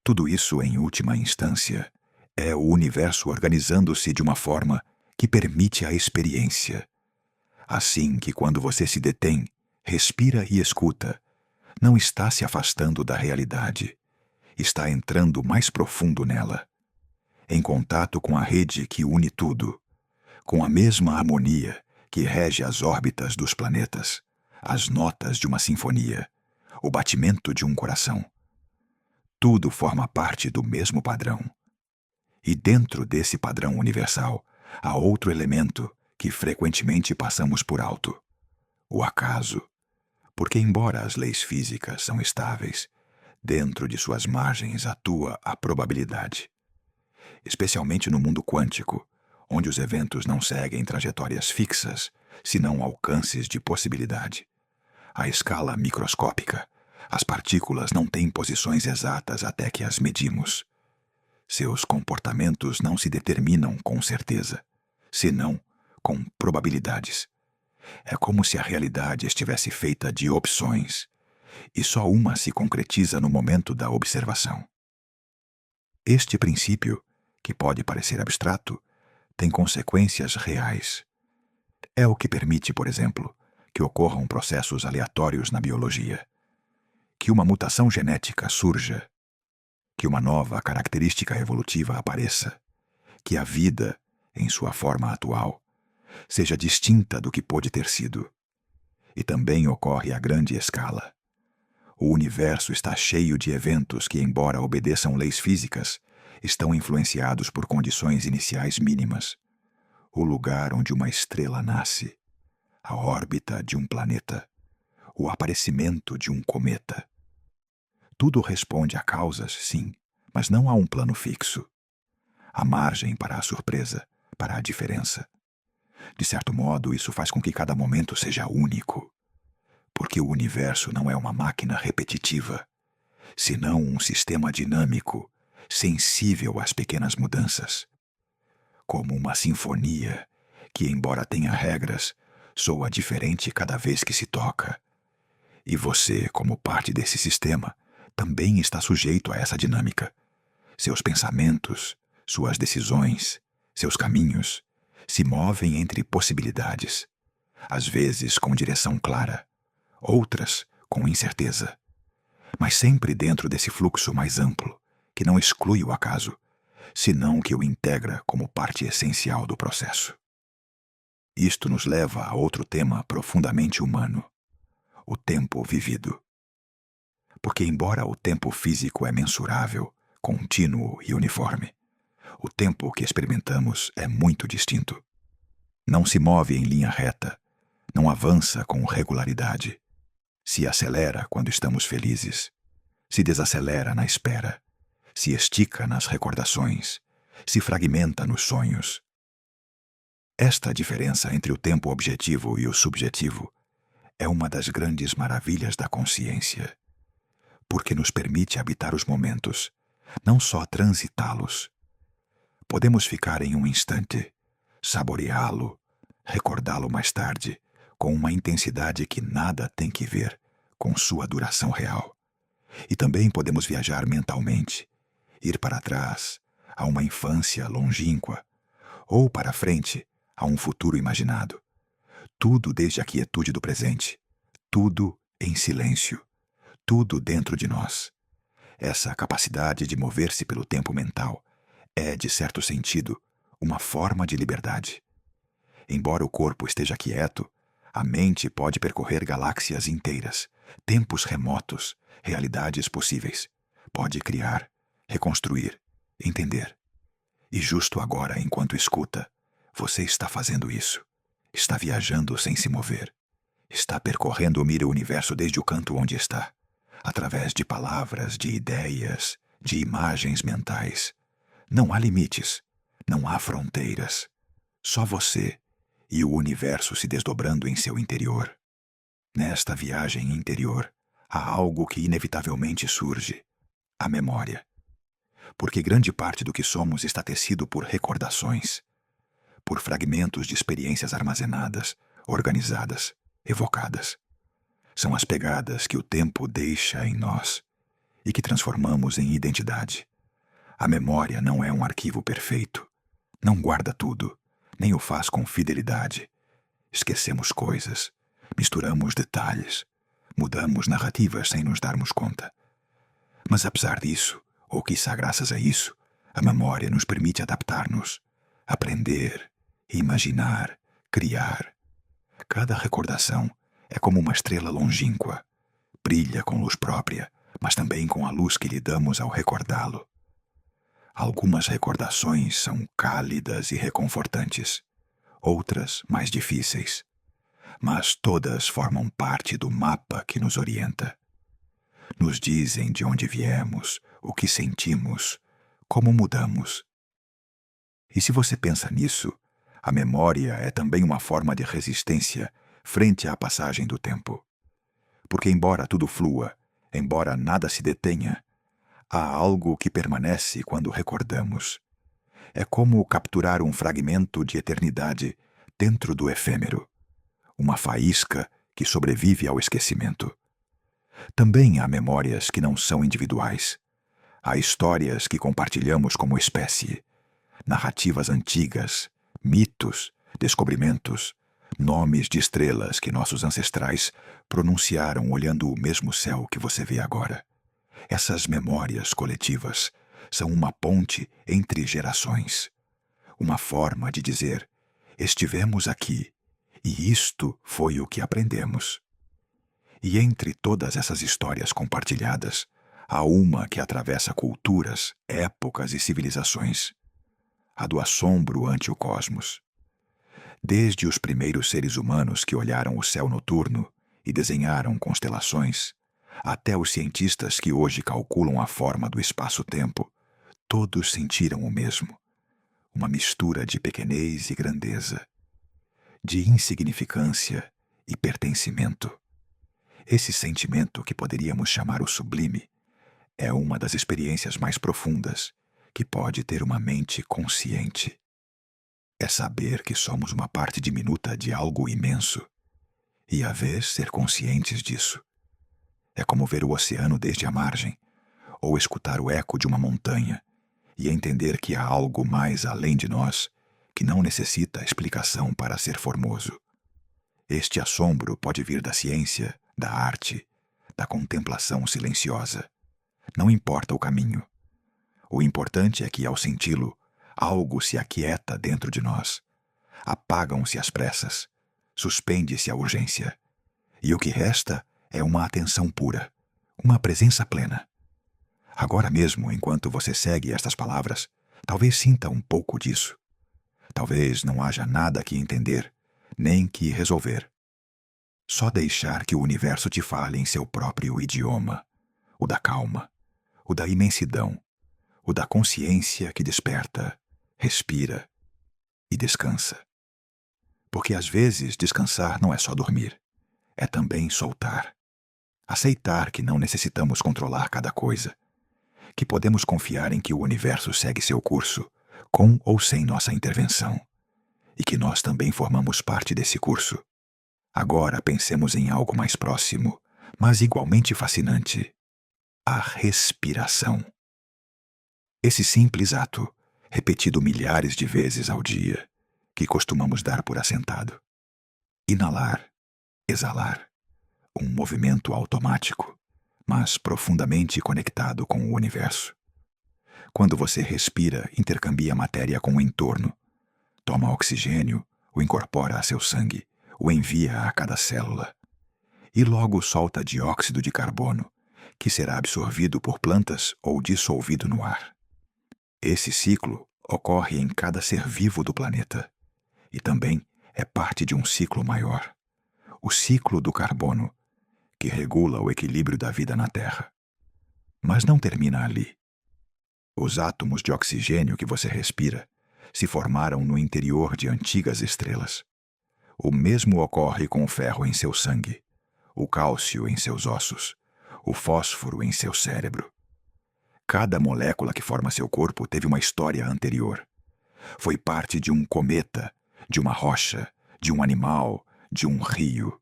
S1: Tudo isso, em última instância, é o universo organizando-se de uma forma que permite a experiência. Assim que quando você se detém, respira e escuta, não está se afastando da realidade, está entrando mais profundo nela, em contato com a rede que une tudo, com a mesma harmonia que rege as órbitas dos planetas, as notas de uma sinfonia, o batimento de um coração. Tudo forma parte do mesmo padrão. E dentro desse padrão universal, há outro elemento que frequentemente passamos por alto: o acaso. Porque, embora as leis físicas são estáveis, dentro de suas margens atua a probabilidade. Especialmente no mundo quântico, onde os eventos não seguem trajetórias fixas, senão alcances de possibilidade. À escala microscópica, as partículas não têm posições exatas até que as medimos. Seus comportamentos não se determinam com certeza, senão com probabilidades. É como se a realidade estivesse feita de opções, e só uma se concretiza no momento da observação. Este princípio, que pode parecer abstrato, tem consequências reais. É o que permite, por exemplo, que ocorram processos aleatórios na biologia, que uma mutação genética surja, que uma nova característica evolutiva apareça, que a vida, em sua forma atual, seja distinta do que pôde ter sido. E também ocorre a grande escala. O universo está cheio de eventos que, embora obedeçam leis físicas, estão influenciados por condições iniciais mínimas. O lugar onde uma estrela nasce, a órbita de um planeta, o aparecimento de um cometa. Tudo responde a causas, sim, mas não há um plano fixo. Há margem para a surpresa, para a diferença. De certo modo, isso faz com que cada momento seja único, porque o universo não é uma máquina repetitiva, senão um sistema dinâmico, sensível às pequenas mudanças. Como uma sinfonia que, embora tenha regras, soa diferente cada vez que se toca. E você, como parte desse sistema, também está sujeito a essa dinâmica. Seus pensamentos, suas decisões, seus caminhos se movem entre possibilidades, às vezes com direção clara, outras com incerteza, mas sempre dentro desse fluxo mais amplo, que não exclui o acaso, senão que o integra como parte essencial do processo. Isto nos leva a outro tema profundamente humano: o tempo vivido. Porque, embora o tempo físico é mensurável, contínuo e uniforme, o tempo que experimentamos é muito distinto. Não se move em linha reta, não avança com regularidade. Se acelera quando estamos felizes, se desacelera na espera, se estica nas recordações, se fragmenta nos sonhos. Esta diferença entre o tempo objetivo e o subjetivo é uma das grandes maravilhas da consciência, porque nos permite habitar os momentos, não só transitá-los. Podemos ficar em um instante, saboreá-lo, recordá-lo mais tarde, com uma intensidade que nada tem que ver com sua duração real. E também podemos viajar mentalmente, ir para trás, a uma infância longínqua, ou para frente, a um futuro imaginado. Tudo desde a quietude do presente, tudo em silêncio, tudo dentro de nós. Essa capacidade de mover-se pelo tempo mental é, de certo sentido, uma forma de liberdade. Embora o corpo esteja quieto, a mente pode percorrer galáxias inteiras, tempos remotos, realidades possíveis. Pode criar, reconstruir, entender. E justo agora, enquanto escuta, você está fazendo isso. Está viajando sem se mover. Está percorrendo o mira-universo desde o canto onde está, através de palavras, de ideias, de imagens mentais. Não há limites, não há fronteiras. Só você e o universo se desdobrando em seu interior. Nesta viagem interior, há algo que inevitavelmente surge: a memória. Porque grande parte do que somos está tecido por recordações, por fragmentos de experiências armazenadas, organizadas, evocadas. São as pegadas que o tempo deixa em nós e que transformamos em identidade. A memória não é um arquivo perfeito. Não guarda tudo, nem o faz com fidelidade. Esquecemos coisas, misturamos detalhes, mudamos narrativas sem nos darmos conta. Mas apesar disso, ou quiçá graças a isso, a memória nos permite adaptar-nos, aprender, imaginar, criar. Cada recordação é como uma estrela longínqua. Brilha com luz própria, mas também com a luz que lhe damos ao recordá-lo. Algumas recordações são cálidas e reconfortantes, outras mais difíceis, mas todas formam parte do mapa que nos orienta. Nos dizem de onde viemos, o que sentimos, como mudamos. E se você pensa nisso, a memória é também uma forma de resistência frente à passagem do tempo. Porque embora tudo flua, embora nada se detenha, há algo que permanece quando recordamos. É como capturar um fragmento de eternidade dentro do efêmero, uma faísca que sobrevive ao esquecimento. Também há memórias que não são individuais. Há histórias que compartilhamos como espécie, narrativas antigas, mitos, descobrimentos, nomes de estrelas que nossos ancestrais pronunciaram olhando o mesmo céu que você vê agora. Essas memórias coletivas são uma ponte entre gerações, uma forma de dizer: estivemos aqui e isto foi o que aprendemos. E entre todas essas histórias compartilhadas, há uma que atravessa culturas, épocas e civilizações: a do assombro ante o cosmos. Desde os primeiros seres humanos que olharam o céu noturno e desenharam constelações, até os cientistas que hoje calculam a forma do espaço-tempo, todos sentiram o mesmo: uma mistura de pequenez e grandeza, de insignificância e pertencimento. Esse sentimento, que poderíamos chamar o sublime, é uma das experiências mais profundas que pode ter uma mente consciente. É saber que somos uma parte diminuta de algo imenso, e à vez ser conscientes disso. É como ver o oceano desde a margem, ou escutar o eco de uma montanha, e entender que há algo mais além de nós, que não necessita explicação para ser formoso. Este assombro pode vir da ciência, da arte, da contemplação silenciosa. Não importa o caminho. O importante é que, ao senti-lo, algo se aquieta dentro de nós. Apagam-se as pressas, suspende-se a urgência, e o que resta é uma atenção pura, uma presença plena. Agora mesmo, enquanto você segue estas palavras, talvez sinta um pouco disso. Talvez não haja nada que entender, nem que resolver. Só deixar que o universo te fale em seu próprio idioma, o da calma, o da imensidão, o da consciência que desperta, respira e descansa. Porque às vezes descansar não é só dormir, é também soltar. Aceitar que não necessitamos controlar cada coisa, que podemos confiar em que o universo segue seu curso, com ou sem nossa intervenção, e que nós também formamos parte desse curso. Agora pensemos em algo mais próximo, mas igualmente fascinante: a respiração. Esse simples ato, repetido milhares de vezes ao dia, que costumamos dar por assentado. Inalar, exalar, um movimento automático, mas profundamente conectado com o universo. Quando você respira, intercambia matéria com o entorno, toma oxigênio, o incorpora a seu sangue, o envia a cada célula, e logo solta dióxido de carbono, que será absorvido por plantas ou dissolvido no ar. Esse ciclo ocorre em cada ser vivo do planeta, e também é parte de um ciclo maior, o ciclo do carbono, que regula o equilíbrio da vida na Terra. Mas não termina ali. Os átomos de oxigênio que você respira se formaram no interior de antigas estrelas. O mesmo ocorre com o ferro em seu sangue, o cálcio em seus ossos, o fósforo em seu cérebro. Cada molécula que forma seu corpo teve uma história anterior. Foi parte de um cometa, de uma rocha, de um animal, de um rio.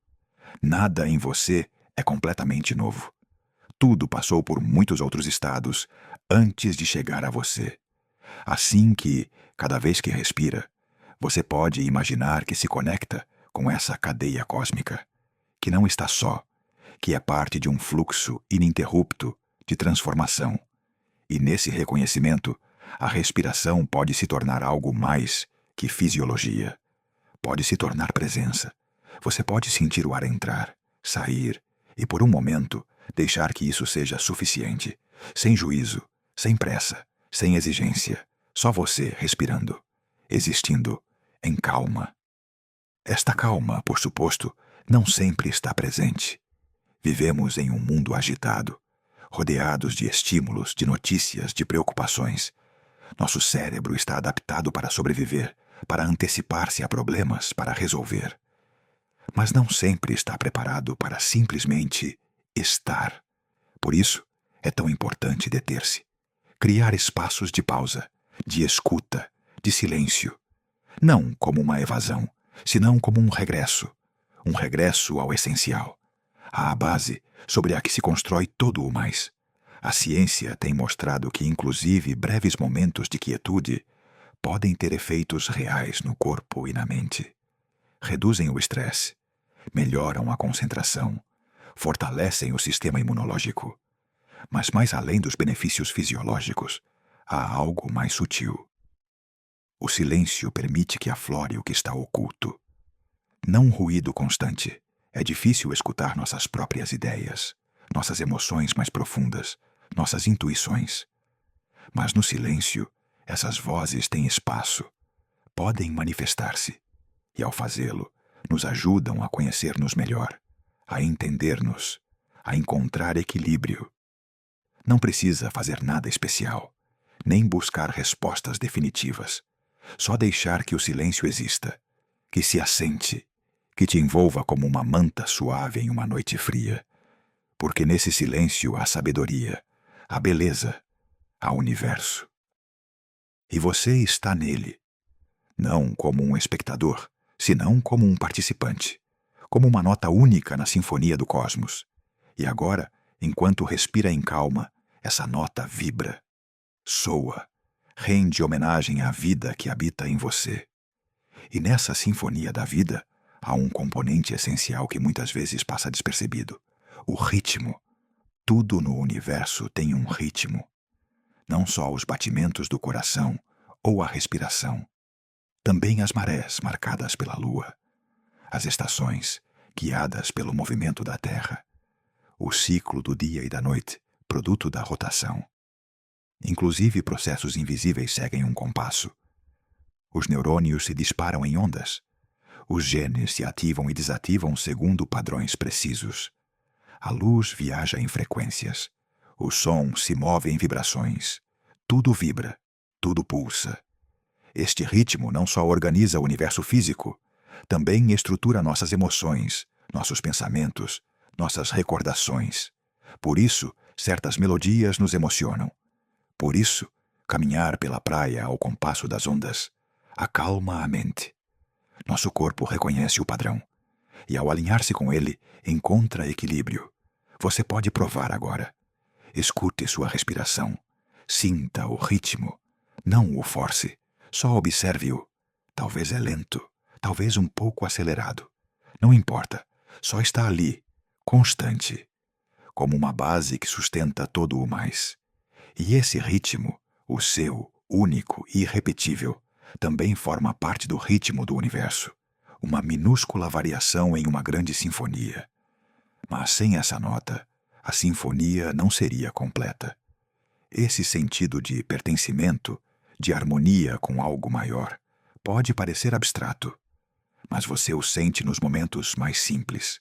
S1: Nada em você é completamente novo. Tudo passou por muitos outros estados antes de chegar a você. Assim que, cada vez que respira, você pode imaginar que se conecta com essa cadeia cósmica, que não está só, que é parte de um fluxo ininterrupto de transformação. E nesse reconhecimento, a respiração pode se tornar algo mais que fisiologia. Pode se tornar presença. Você pode sentir o ar entrar, sair, e por um momento deixar que isso seja suficiente, sem juízo, sem pressa, sem exigência, só você respirando, existindo em calma. Esta calma, por suposto, não sempre está presente. Vivemos em um mundo agitado, rodeados de estímulos, de notícias, de preocupações. Nosso cérebro está adaptado para sobreviver, para antecipar-se a problemas, para resolver. Mas não sempre está preparado para simplesmente estar. Por isso, é tão importante deter-se, criar espaços de pausa, de escuta, de silêncio. Não como uma evasão, senão como um regresso ao essencial, à base sobre a que se constrói todo o mais. A ciência tem mostrado que, inclusive, breves momentos de quietude podem ter efeitos reais no corpo e na mente. Reduzem o estresse, melhoram a concentração, fortalecem o sistema imunológico. Mas mais além dos benefícios fisiológicos, há algo mais sutil. O silêncio permite que aflore o que está oculto. Não um ruído constante. É difícil escutar nossas próprias ideias, nossas emoções mais profundas, nossas intuições. Mas no silêncio, essas vozes têm espaço, podem manifestar-se, e ao fazê-lo, nos ajudam a conhecer-nos melhor, a entender-nos, a encontrar equilíbrio. Não precisa fazer nada especial, nem buscar respostas definitivas. Só deixar que o silêncio exista, que se assente, que te envolva como uma manta suave em uma noite fria. Porque nesse silêncio há sabedoria, há beleza, há universo. E você está nele, não como um espectador, senão como um participante, como uma nota única na sinfonia do cosmos. E agora, enquanto respira em calma, essa nota vibra, soa, rende homenagem à vida que habita em você. E nessa sinfonia da vida, há um componente essencial que muitas vezes passa despercebido: o ritmo. Tudo no universo tem um ritmo. Não só os batimentos do coração ou a respiração. Também as marés marcadas pela lua. As estações, guiadas pelo movimento da terra. O ciclo do dia e da noite, produto da rotação. Inclusive processos invisíveis seguem um compasso. Os neurônios se disparam em ondas. Os genes se ativam e desativam segundo padrões precisos. A luz viaja em frequências. O som se move em vibrações. Tudo vibra, tudo pulsa. Este ritmo não só organiza o universo físico, também estrutura nossas emoções, nossos pensamentos, nossas recordações. Por isso, certas melodias nos emocionam. Por isso, caminhar pela praia ao compasso das ondas acalma a mente. Nosso corpo reconhece o padrão, e ao alinhar-se com ele, encontra equilíbrio. Você pode provar agora. Escute sua respiração. Sinta o ritmo. Não o force. Só observe-o. Talvez é lento, talvez um pouco acelerado. Não importa. Só está ali, constante, como uma base que sustenta todo o mais. E esse ritmo, o seu, único e irrepetível, também forma parte do ritmo do universo. Uma minúscula variação em uma grande sinfonia. Mas sem essa nota, a sinfonia não seria completa. Esse sentido de pertencimento, de harmonia com algo maior, pode parecer abstrato, mas você o sente nos momentos mais simples.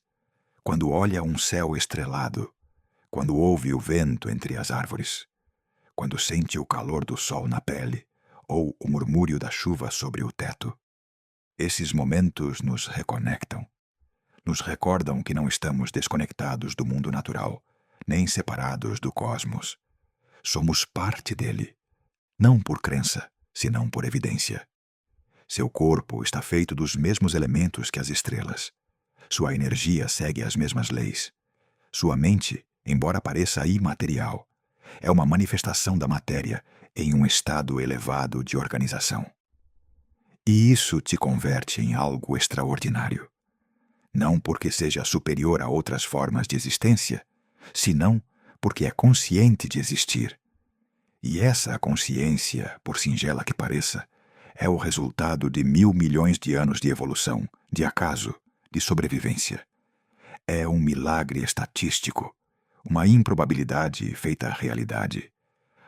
S1: Quando olha um céu estrelado, quando ouve o vento entre as árvores, quando sente o calor do sol na pele ou o murmúrio da chuva sobre o teto. Esses momentos nos reconectam. Nos recordam que não estamos desconectados do mundo natural, nem separados do cosmos. Somos parte dele, não por crença, senão por evidência. Seu corpo está feito dos mesmos elementos que as estrelas. Sua energia segue as mesmas leis. Sua mente embora pareça imaterial, é uma manifestação da matéria em um estado elevado de organização. E isso te converte em algo extraordinário. Não porque seja superior a outras formas de existência, senão porque é consciente de existir. E essa consciência, por singela que pareça, é o resultado de 1.000 milhões de anos de evolução, de acaso, de sobrevivência. É um milagre estatístico, uma improbabilidade feita realidade.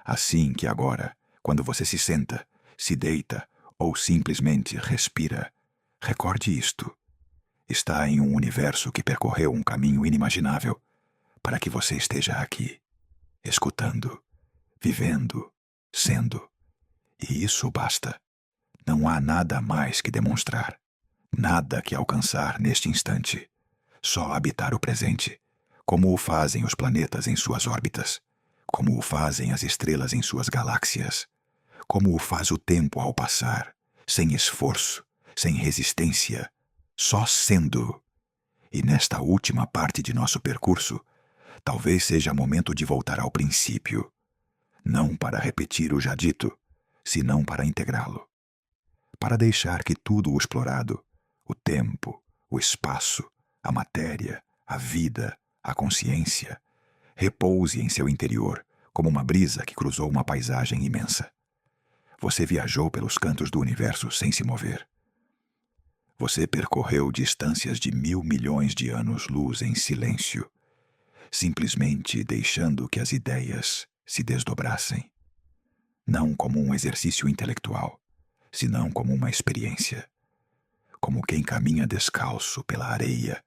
S1: Assim que agora, quando você se senta, se deita ou simplesmente respira, recorde isto. Está em um universo que percorreu um caminho inimaginável para que você esteja aqui, escutando, vivendo, sendo. E isso basta. Não há nada mais que demonstrar, nada que alcançar neste instante. Só habitar o presente, como o fazem os planetas em suas órbitas, como o fazem as estrelas em suas galáxias, como o faz o tempo ao passar, sem esforço, sem resistência, só sendo. E nesta última parte de nosso percurso, talvez seja momento de voltar ao princípio, não para repetir o já dito, senão para integrá-lo, para deixar que tudo o explorado, o tempo, o espaço, a matéria, a vida, a consciência, repouse em seu interior como uma brisa que cruzou uma paisagem imensa. Você viajou pelos cantos do universo sem se mover. Você percorreu distâncias de 1.000 milhões de anos-luz em silêncio, simplesmente deixando que as ideias se desdobrassem. Não como um exercício intelectual, senão como uma experiência. Como quem caminha descalço pela areia,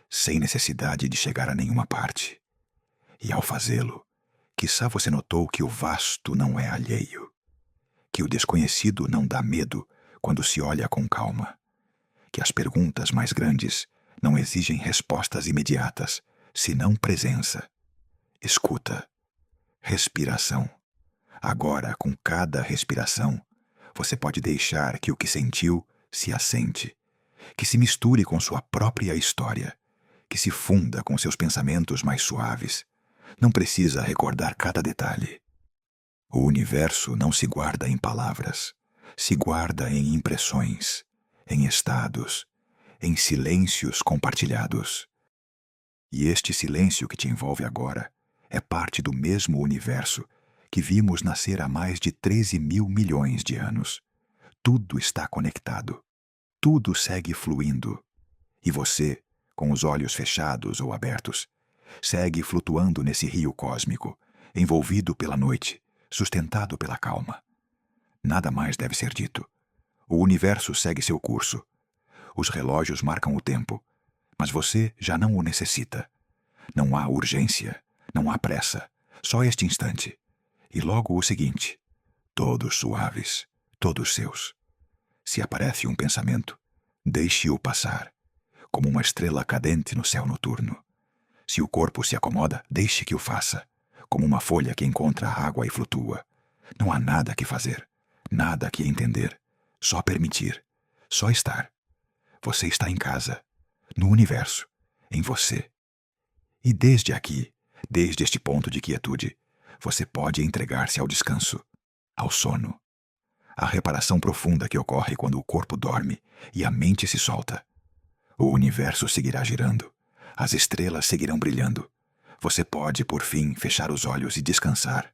S1: sem necessidade de chegar a nenhuma parte. E ao fazê-lo, quiçá você notou que o vasto não é alheio, que o desconhecido não dá medo quando se olha com calma, que as perguntas mais grandes não exigem respostas imediatas, senão presença, escuta, respiração. Agora, com cada respiração, você pode deixar que o que sentiu se assente, que se misture com sua própria história, que se funda com seus pensamentos mais suaves. Não precisa recordar cada detalhe. O universo não se guarda em palavras, se guarda em impressões, em estados, em silêncios compartilhados. E este silêncio que te envolve agora é parte do mesmo universo que vimos nascer há mais de 13.000 milhões de anos. Tudo está conectado. Tudo segue fluindo. E você, com os olhos fechados ou abertos, segue flutuando nesse rio cósmico, envolvido pela noite, sustentado pela calma. Nada mais deve ser dito. O universo segue seu curso. Os relógios marcam o tempo, mas você já não o necessita. Não há urgência, não há pressa, só este instante. E logo o seguinte, todos suaves, todos seus. Se aparece um pensamento, deixe-o passar, como uma estrela cadente no céu noturno. Se o corpo se acomoda, deixe que o faça, como uma folha que encontra a água e flutua. Não há nada que fazer, nada que entender, só permitir, só estar. Você está em casa, no universo, em você. E desde aqui, desde este ponto de quietude, você pode entregar-se ao descanso, ao sono, à reparação profunda que ocorre quando o corpo dorme e a mente se solta. O universo seguirá girando, as estrelas seguirão brilhando. Você pode, por fim, fechar os olhos e descansar.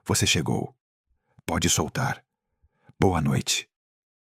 S1: Você chegou. Pode soltar. Boa noite.